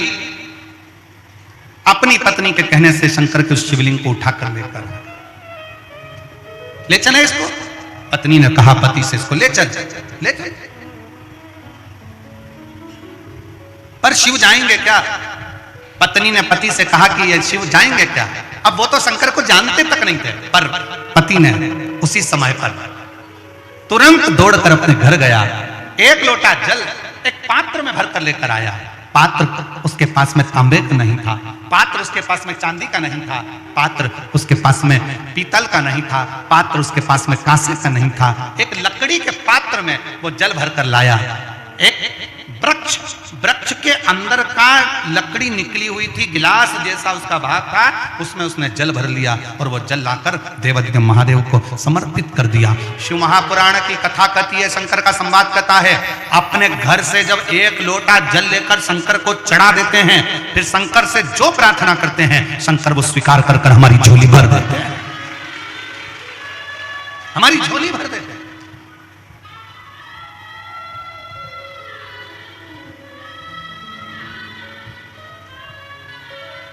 अपनी पत्नी के कहने से शंकर के उस शिवलिंग को उठाकर लेकर ले चले इसको। पत्नी ने कहा पति से, इसको ले चल, ले चल। पर शिव जाएंगे क्या? पत्नी ने पति से कहा कि ये शिव जाएंगे क्या? अब वो तो शंकर को जानते तक नहीं थे, पर पति ने उसी समय पर तुरंत दौड़कर अपने घर गया, एक लोटा जल एक पात्र में भरकर लेकर आया। पात्र उसके पास में तांबे का नहीं था, पात्र उसके पास में चांदी का नहीं था, पात्र उसके पास में पीतल का नहीं था, पात्र उसके पास में कांसे का नहीं था, एक लकड़ी के पात्र में वो जल भरकर लाया। एक वृक्ष के अंदर का लकड़ी निकली हुई थी, गिलास जैसा उसका भाग था, उसमें उसने जल भर लिया और वो जल लाकर देवाधिदेव महादेव को समर्पित कर दिया। शिव महापुराण की कथा कहती है, शंकर का संवाद कहता है, अपने घर से जब एक लोटा जल लेकर शंकर को चढ़ा देते हैं, फिर शंकर से जो प्रार्थना करते हैं शंकर वो स्वीकार कर हमारी झोली भर देते हैं, हमारी झोली भर देते हैं।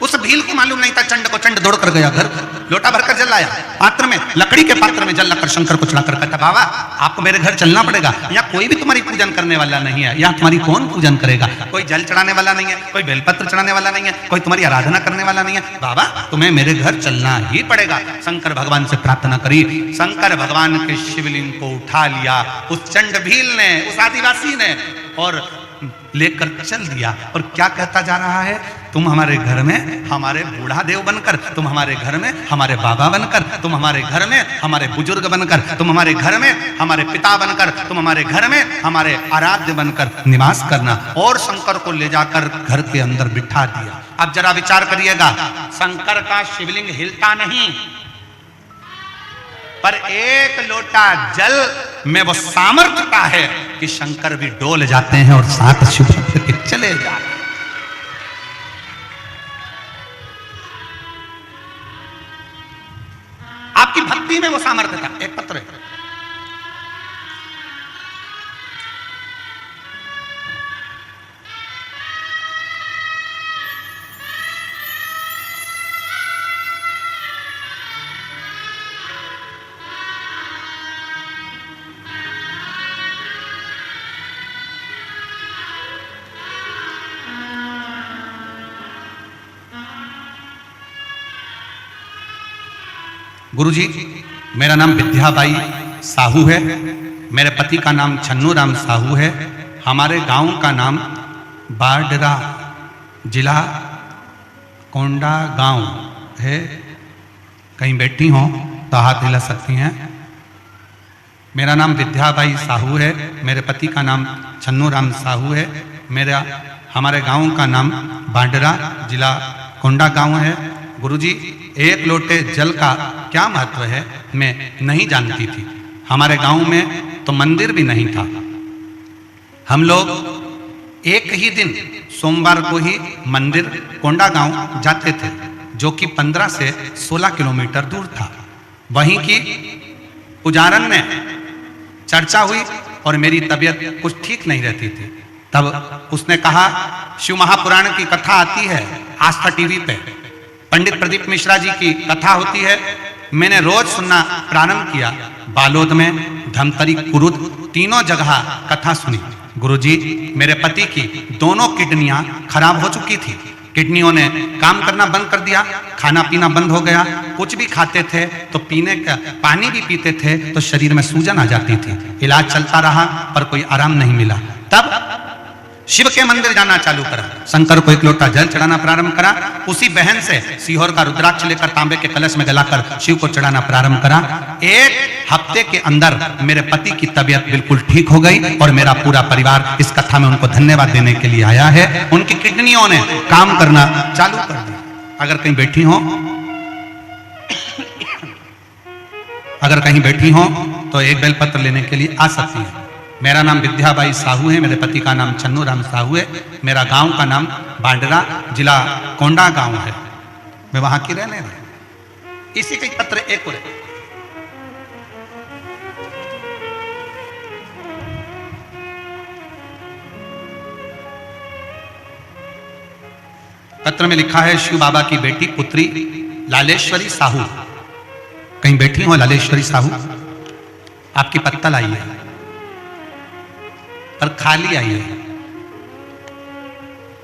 उस भील को मालूम नहीं था चंड को, चंड दौड़ कर गया घर, लोटा भरकर जल लाया, पात्र में, लकड़ी के पात्र में जल लाकर शंकर को चढ़ाकर कहता, बाबा आपको मेरे घर चलना पड़ेगा, यहाँ कोई भी तुम्हारी पूजन करने वाला नहीं है, यहाँ तुम्हारी कौन पूजन करेगा, कोई जल चढ़ाने वाला नहीं है, कोई बेलपत्र चढ़ाने वाला नहीं है, कोई तुम्हारी आराधना करने वाला नहीं है, बाबा तुम्हें मेरे घर चलना ही पड़ेगा। शंकर भगवान से प्रार्थना करी, शंकर भगवान के शिवलिंग को उठा लिया उस चंड भील ने, उस आदिवासी ने, और लेकर चल दिया। और क्या कहता जा रहा है, तुम हमारे घर में हमारे बूढ़ा देव बनकर, तुम हमारे घर में हमारे बाबा बनकर, तुम हमारे घर में हमारे बुजुर्ग बनकर, तुम हमारे घर में हमारे पिता बनकर, तुम हमारे घर में हमारे आराध्य बनकर निवास करना। और शंकर को ले जाकर घर के अंदर बिठा दिया। अब जरा विचार करिएगा, शंकर का शिवलिंग हिलता नहीं, पर एक लोटा जल में वो सामर्थ्य है कि शंकर भी डोल जाते हैं और साथ शिव के चले जाते हैं। आपकी भक्ति में वो सामर्थ्य था। एक पत्र है, गुरुजी मेरा नाम विद्याबाई साहू है, मेरे पति का नाम छन्नू राम साहू है, हमारे गांव का नाम बाडरा, जिला कोंडा गांव है। कहीं बैठी हो तो हाथ हिला सकती हैं। मेरा नाम विद्याबाई साहू है, मेरे पति का नाम छन्नू राम साहू है, हमारे गांव का नाम बाडरा, जिला कोंडा गांव है। गुरुजी एक लोटे जल का क्या महत्व है मैं नहीं जानती थी। हमारे गांव में तो मंदिर भी नहीं था। हम लोग एक ही दिन सोमवार को ही मंदिर कोंडा गांव जाते थे, जो कि 15 से 16 किलोमीटर दूर था। वहीं की पुजारन ने चर्चा हुई और मेरी तबीयत कुछ ठीक नहीं रहती थी। तब उसने कहा, शिव महापुराण की कथा आती है आस्था टीवी पे, पंडित प्रदीप मिश्रा जी की कथा होती है। मैंने रोज सुनना प्रारंभ किया। बालोद में, धमतरी, कुरुद, तीनों जगह कथा सुनी। गुरुजी मेरे पति की दोनों किडनियां खराब हो चुकी थी। किडनियों ने काम करना बंद कर दिया, खाना पीना बंद हो गया। कुछ भी खाते थे तो पीने का पानी भी पीते थे तो शरीर में सूजन आ जाती थी। इलाज चलता रहा पर कोई आराम नहीं मिला। तब शिव के मंदिर जाना चालू करा, शंकर को एक लोटा जल चढ़ाना प्रारंभ करा। उसी बहन से सीहोर का रुद्राक्ष लेकर तांबे के कलश में गलाकर शिव को चढ़ाना प्रारंभ करा। एक हफ्ते के अंदर मेरे पति की तबीयत बिल्कुल ठीक हो गई और मेरा पूरा परिवार इस कथा में उनको धन्यवाद देने के लिए आया है। उनकी किडनियों ने काम करना चालू कर दिया। अगर कहीं बैठी हो तो एक बेलपत्र लेने के लिए आ सकती है। मेरा नाम विद्याबाई साहू है, मेरे पति का नाम छन्नू राम साहू है, मेरा गांव का नाम बाडरा, जिला कोंडा गांव है। मैं वहां की रहने वाली। इसी के पत्र एक और पत्र में लिखा है, शिव बाबा की बेटी पुत्री लालेश्वरी साहू। कहीं बैठी हो लालेश्वरी साहू? आपकी पत्तल आई है पर खाली आई है।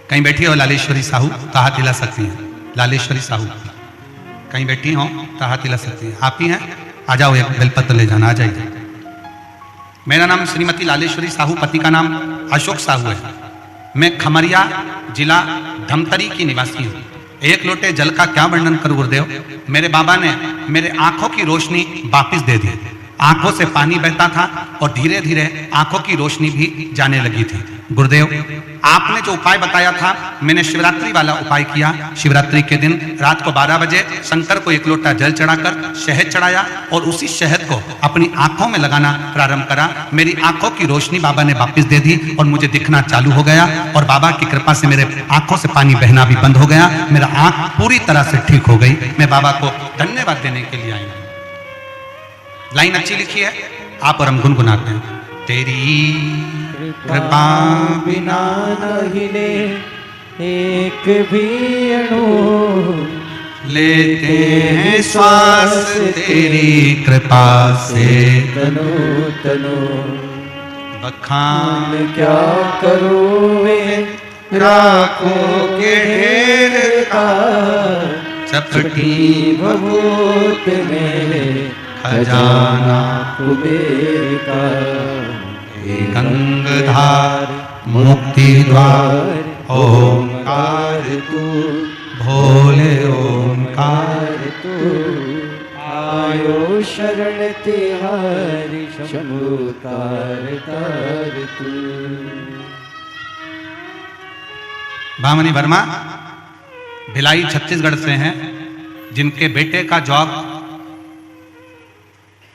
कहीं बैठी हो लालेश्वरी साहू तो हाथ हिला सकती हैं। लालेश्वरी साहू कहीं बैठी हो तो हाथ हिला सकती हैं। आप ही हैं? आ जाओ, एक बेलपत्र ले जाना, आ जाइए। मेरा नाम श्रीमती लालेश्वरी साहू, पति का नाम अशोक साहू है। मैं खमरिया, जिला धमतरी की निवासी हूँ। एक लोटे जल का क्या वर्णन करूं गुरुदेव। मेरे बाबा ने मेरे आंखों की रोशनी वापिस दे दी। आंखों से पानी बहता था और धीरे धीरे आंखों की रोशनी भी जाने लगी थी। गुरुदेव, आपने जो उपाय बताया था, मैंने शिवरात्रि वाला उपाय किया। शिवरात्रि के दिन रात को 12 बजे शंकर को 1 लोटा जल चढ़ाकर शहद चढ़ाया और उसी शहद को अपनी आंखों में लगाना प्रारंभ करा। मेरी आंखों की रोशनी बाबा ने वापस दे दी और मुझे दिखना चालू हो गया और बाबा की कृपा से मेरे आंखों से पानी बहना भी बंद हो गया। मेरा आंख पूरी तरह से ठीक हो गई। मैं बाबा को धन्यवाद देने के लिए आई हूं। लाइन अच्छी लिखी है, आप और हम गुनगुनाते हैं। तेरी कृपा बिना न हिले एक भी अणु, लेते हैं श्वास तेरी कृपा से। तनु तनु बखान क्या करूं मैं राखों के ढेर का, चपटी भभूत में खजाना कुबेर का। गंगाधार मुक्ति द्वार ओंकार तू, भोले ओंकार तू आयो शरण तिहारी, शंभु तार तार तू। भामनी वर्मा भिलाई छत्तीसगढ़ से हैं, जिनके बेटे का जॉब,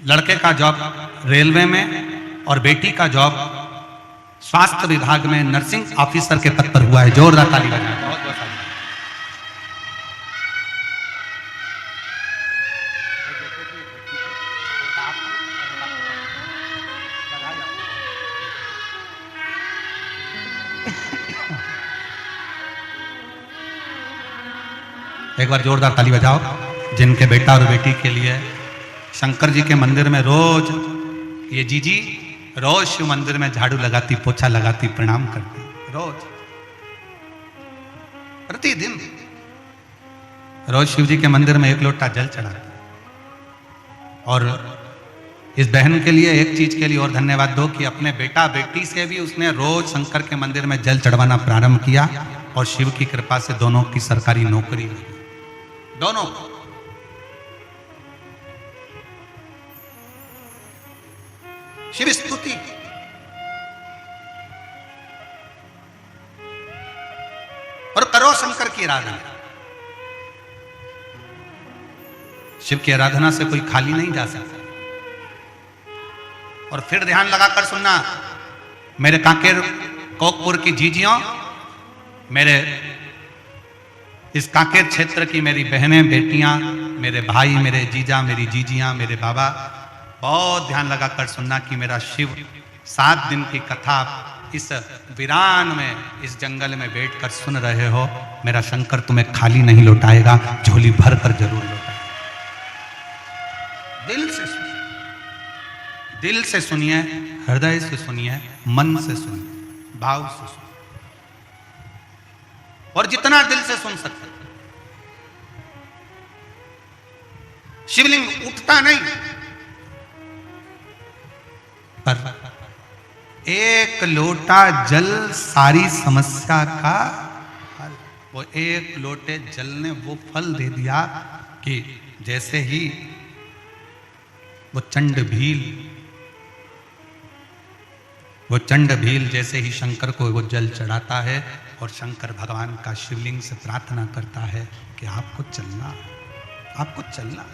लड़के का जॉब रेलवे में और बेटी का जॉब स्वास्थ्य विभाग में नर्सिंग ऑफिसर के पद पर हुआ है। जोरदार ताली बजाएं। बहुत बहुत ताली। एक बार जोरदार ताली बजाओ जिनके बेटा और बेटी के लिए शंकर जी के मंदिर में रोज ये जीजी रोज शिव मंदिर में झाड़ू लगाती, पोछा लगाती, प्रणाम करती, रोज प्रतिदिन रोज शिव जी के मंदिर में 1 लोटा जल चढ़ाती। और इस बहन के लिए एक चीज के लिए और धन्यवाद दो कि अपने बेटा बेटी से भी उसने रोज शंकर के मंदिर में जल चढ़वाना प्रारंभ किया और शिव की कृपा से दोनों की सरकारी नौकरी हुई। दोनों शिव स्तुति। और करो शंकर की आराधना। शिव की आराधना से कोई खाली नहीं जा सकता। और फिर ध्यान लगाकर सुनना, मेरे कांकेर कोकपुर की जीजियों, मेरे इस कांकेर क्षेत्र की मेरी बहनें बेटियां, मेरे भाई, मेरे जीजा, मेरी जीजियां, मेरे बाबा, बहुत ध्यान लगाकर सुनना कि मेरा शिव 7 दिन की कथा इस वीरान में, इस जंगल में बैठकर सुन रहे हो। मेरा शंकर तुम्हें खाली नहीं लौटाएगा, झोली भर कर जरूर लौटाएगा। दिल से सुनिए, दिल से सुनिए, हृदय से सुनिए, मन से सुनिए, भाव से सुनिए, और जितना दिल से सुन सकते। शिवलिंग उठता नहीं, पर 1 लोटा जल सारी समस्या का हल। वो 1 लोटे जल ने वो फल दे दिया कि जैसे ही वो चंड भील जैसे ही शंकर को वो जल चढ़ाता है और शंकर भगवान का शिवलिंग से प्रार्थना करता है कि आपको चलना, आपको चलना।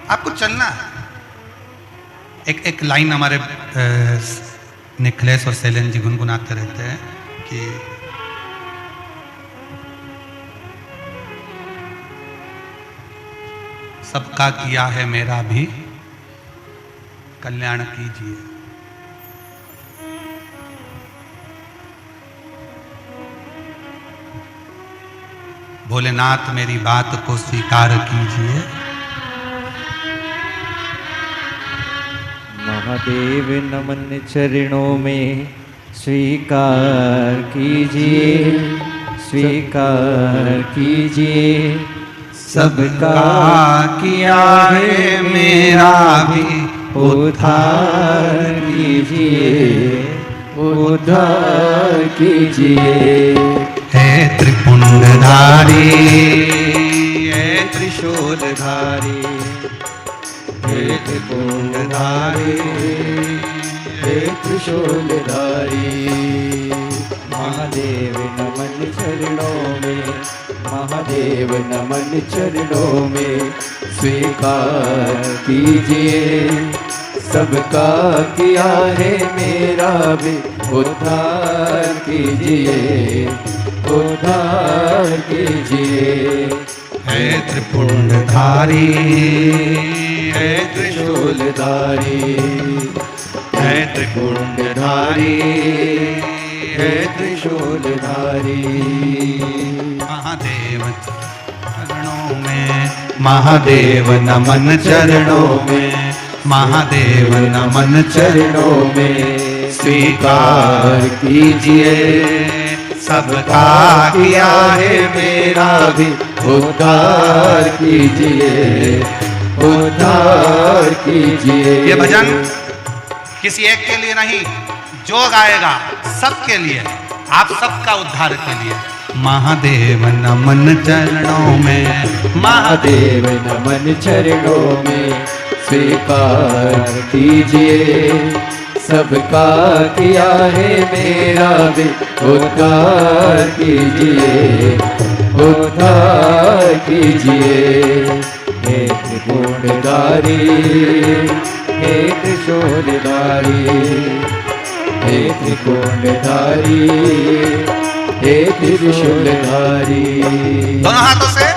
आपको चलना है। एक लाइन हमारे निखिलेश और शैलेंद्र जी गुनगुनाते रहते हैं कि सबका किया है मेरा भी कल्याण कीजिए। भोलेनाथ मेरी बात को स्वीकार कीजिए। महादेव नमन चरणों में स्वीकार कीजिए, स्वीकार कीजिए। सबका किया है मेरा भी उद्धार कीजिए, उद्धार कीजिए। हे त्रिपुण त्रिपुंडधारी, हे त्रिशूलधारी, हे त्रिपुंडधारी, हे त्रिशूलधारी। महादेव नमन चरणों में, महादेव नमन चरणों में, स्वीकार कीजिए सबका किया है मेरा भी उद्धार कीजिए, उद्धार कीजिए। हे त्रिपुंडधारी, हे त्रिशूलधारी, हे त्रिपुंडधारी, हे त्रिशूलधारी। महादेव चरणों में, महादेव नमन चरणों में, महादेव नमन चरणों में, स्वीकार कीजिए सबका किया है मेरा भी उद्धार कीजिए, उद्धार कीजिए। ये भजन किसी एक के लिए नहीं, जो गाएगा सबके लिए, आप सबका उद्धार के लिए। महादेव नमन चरणों में, महादेव नमन चरणों में, स्वीकार कीजिए सबका किया है मेरा भी उद्धार कीजिए, उद्धार कीजिए। हे त्रिपुंडधारी, हे त्रिशूलधारी, हे त्रिपुंडधारी, हे त्रिशूलधारी। दोनों हाथों से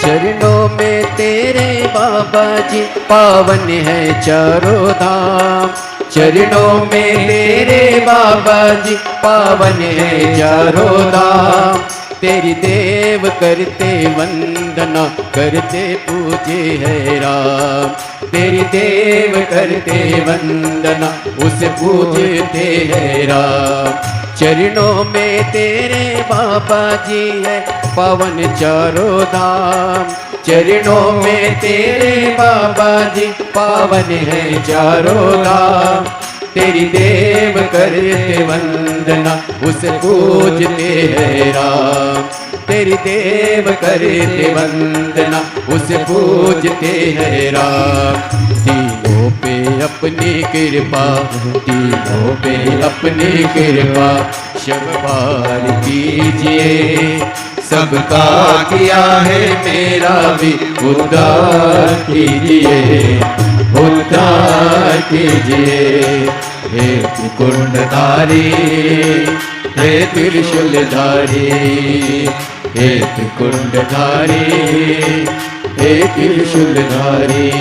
चरणों में तेरे बाबा जी पावन है चारों धाम। चरणों में तेरे बाबा जी पावन है चारों धाम। तेरी देव करते वंदना करते पूजे है राम। तेरी देव करते वंदना उसे पूजते है राम। चरणों में तेरे बाबा जी है पावन चारों धाम। चरणों में तेरे बाबा जी पावन है चारों धाम। तेरी देव करते वंदना उसे पूजते है राम। तेरी देव करते वंदना उसे पूजते है राम। तीनों पे अपनी कृपा, तीनों पे अपनी कृपा शब बार कीजिए। सबका किया है मेरा भी उद्धार कीजिए, उद्धार कीजिए। हे त्रिकुंडधारी, हे त्रिशूलधारी, हे त्रिकुंडधारी, हे त्रिशूलधारी।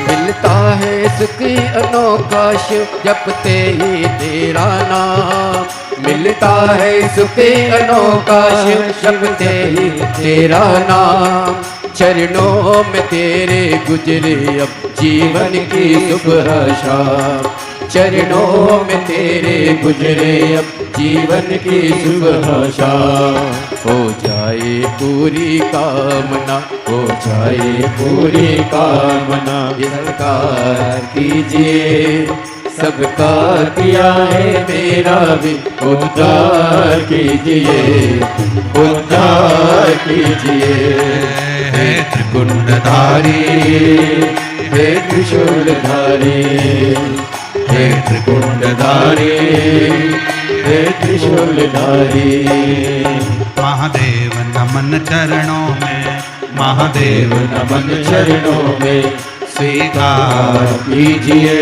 मिलता है सुख अनोखा शिव जपते ही तेरा नाम। मिलता है सुख अनोखा शिव जपते ही तेरा नाम। चरणों में तेरे गुजरे अब जीवन की सुबह शाम। चरणों में तेरे गुजरे अब जीवन की सुबह शाम। हो जाए पूरी कामना, हो जाए पूरी कामना। सरकार कीजिए, सबका किया है मेरा भी उद्धार कीजिए, उद्धार कीजिए। हे त्रिकुंडधारी, हे त्रिशूलधारी, हे त्रिकुंडधारी, हे त्रिशूलधारी। महादेव नमन चरणों में, महादेव नमन चरणों में। स्वीकार कीजिए,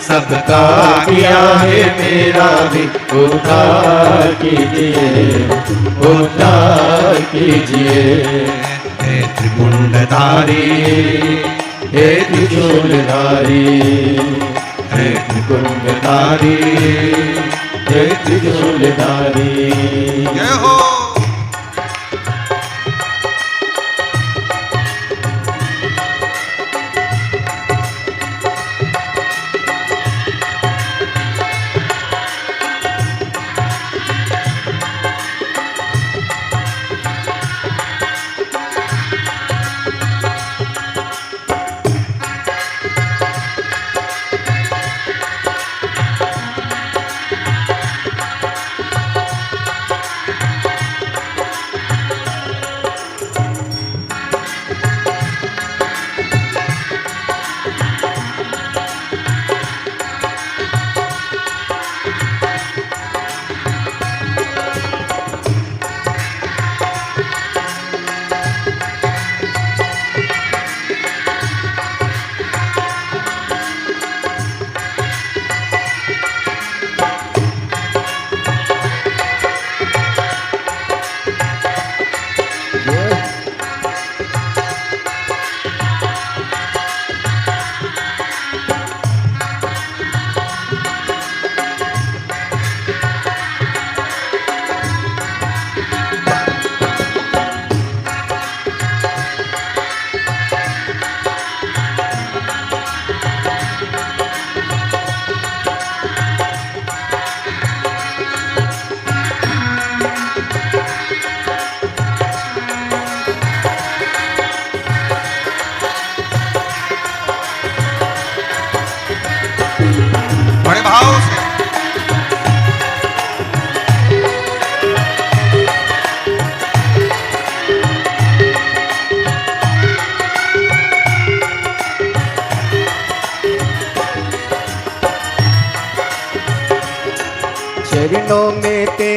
सबका किया है मेरा भी उद्धार कीजिए, उद्धार कीजिए। हे त्रिकुंडधारी, हे त्रिशूलधारी, हे त्रिकुंडधारी, हे त्रिशूलधारी। जय हो।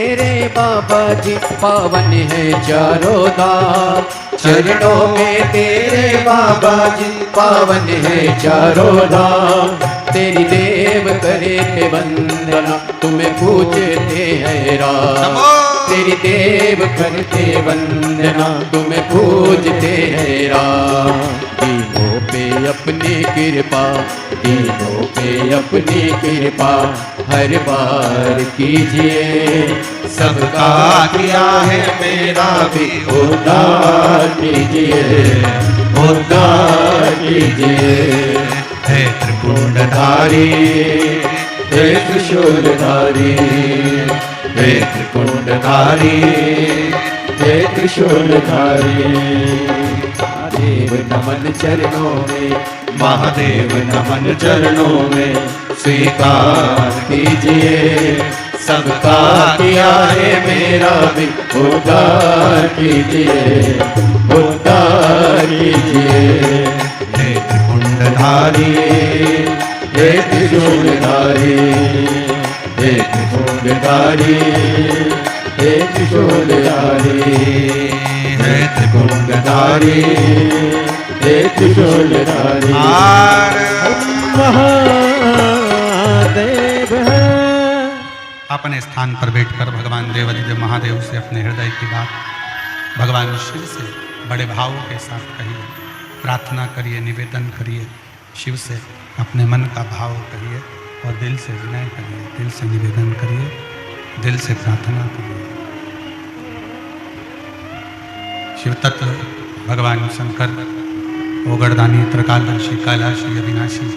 तेरे बाबा जी पावन है चारों धाम। चरणों में तेरे बाबा जी पावन है चारों धाम। तेरी देव करे थे वंदना तुम्हें पूजते हैं राम। तेरी देव करते वंदना तुम्हें पूजते हैं राम। दीनों पे अपनी कृपा, दीनों पे अपनी कृपा हर बार कीजिए। सबका किया है मेरा भी उद्धार कीजिए, उद्धार कीजिए। हे त्रिपुंडधारी, हे त्रिशूलधारी, हे त्रिकुंडधारी, हे त्रिशूलधारी। महादेव नमन चरणों में, महादेव नमन चरणों में स्वीकार कीजिए। सबका किया है मेरा भी उद्धार कीजिए, उद्धार कीजिए। हे त्रिपुंडधारी, हे त्रिशूलधारी, हे त्रिशूलधारी, हे त्रिशूलधारी, हे त्रिकुंडधारी, हे त्रिशूलधारी। महादेव है। अपने स्थान पर बैठकर भगवान देवाधिदेव महादेव से अपने हृदय की बात भगवान शिव से बड़े भाव के साथ कहिए, प्रार्थना करिए, निवेदन करिए, शिव से अपने मन का भाव करिए और दिल से विनय करिए, दिल से निवेदन करिए, दिल से प्रार्थना करिए। शिव तत्व भगवान शंकर ओगरदानी, त्रिकालदर्शी, कैलाशी, अविनाशी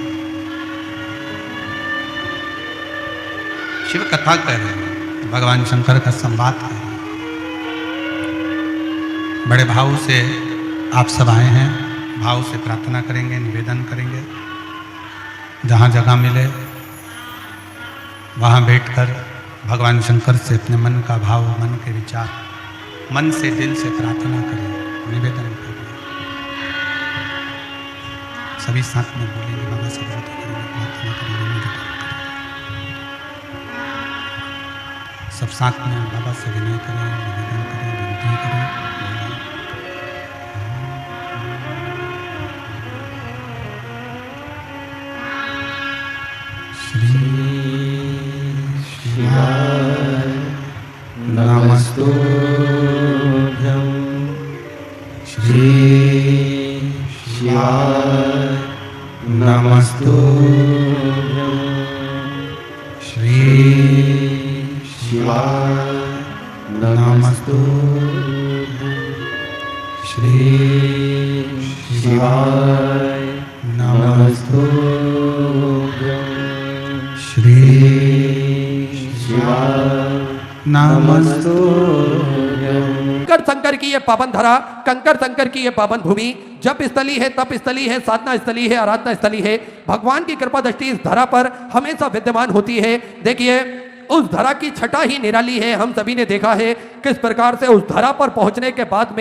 शिव कथा कह रहे हैं, भगवान शंकर का संवाद है। बड़े भाव से आप सब आए हैं, भाव से प्रार्थना करेंगे, निवेदन करेंगे। जहाँ जगह मिले वहाँ बैठकर भगवान शंकर से अपने मन का भाव, मन के विचार, मन से दिल से प्रार्थना करिए, निवेदन करिए। सभी साथ में बोलेंगे, बाबा से विनती करेंगे, प्रार्थना करेंगे, निवेदन करेंगे। सब साथ में बाबा से विनय करें, निवेदन करें, विनती करें। श्री शिवाय नमस्तुभ्यं। श्री शिवाय नमस्तुभ्यं। श्री शिवाय नमस्तुभ्यं। श्री शिवाय नमस्तुभ्यं। श्री शिवाय नमस्तुभ्यं। कंकर शंकर की ये पावन धरा, कंकर शंकर की ये पावन भूमि जप स्थली है, तप स्थली है, साधना स्थली है, आराधना स्थली है। भगवान की कृपा दृष्टि इस धरा पर हमेशा विद्यमान होती है। देखिए उस धरा की छटा ही निराली है। हम सभी ने देखा है किस प्रकार से उस धरा पर पहुंचने के बाद में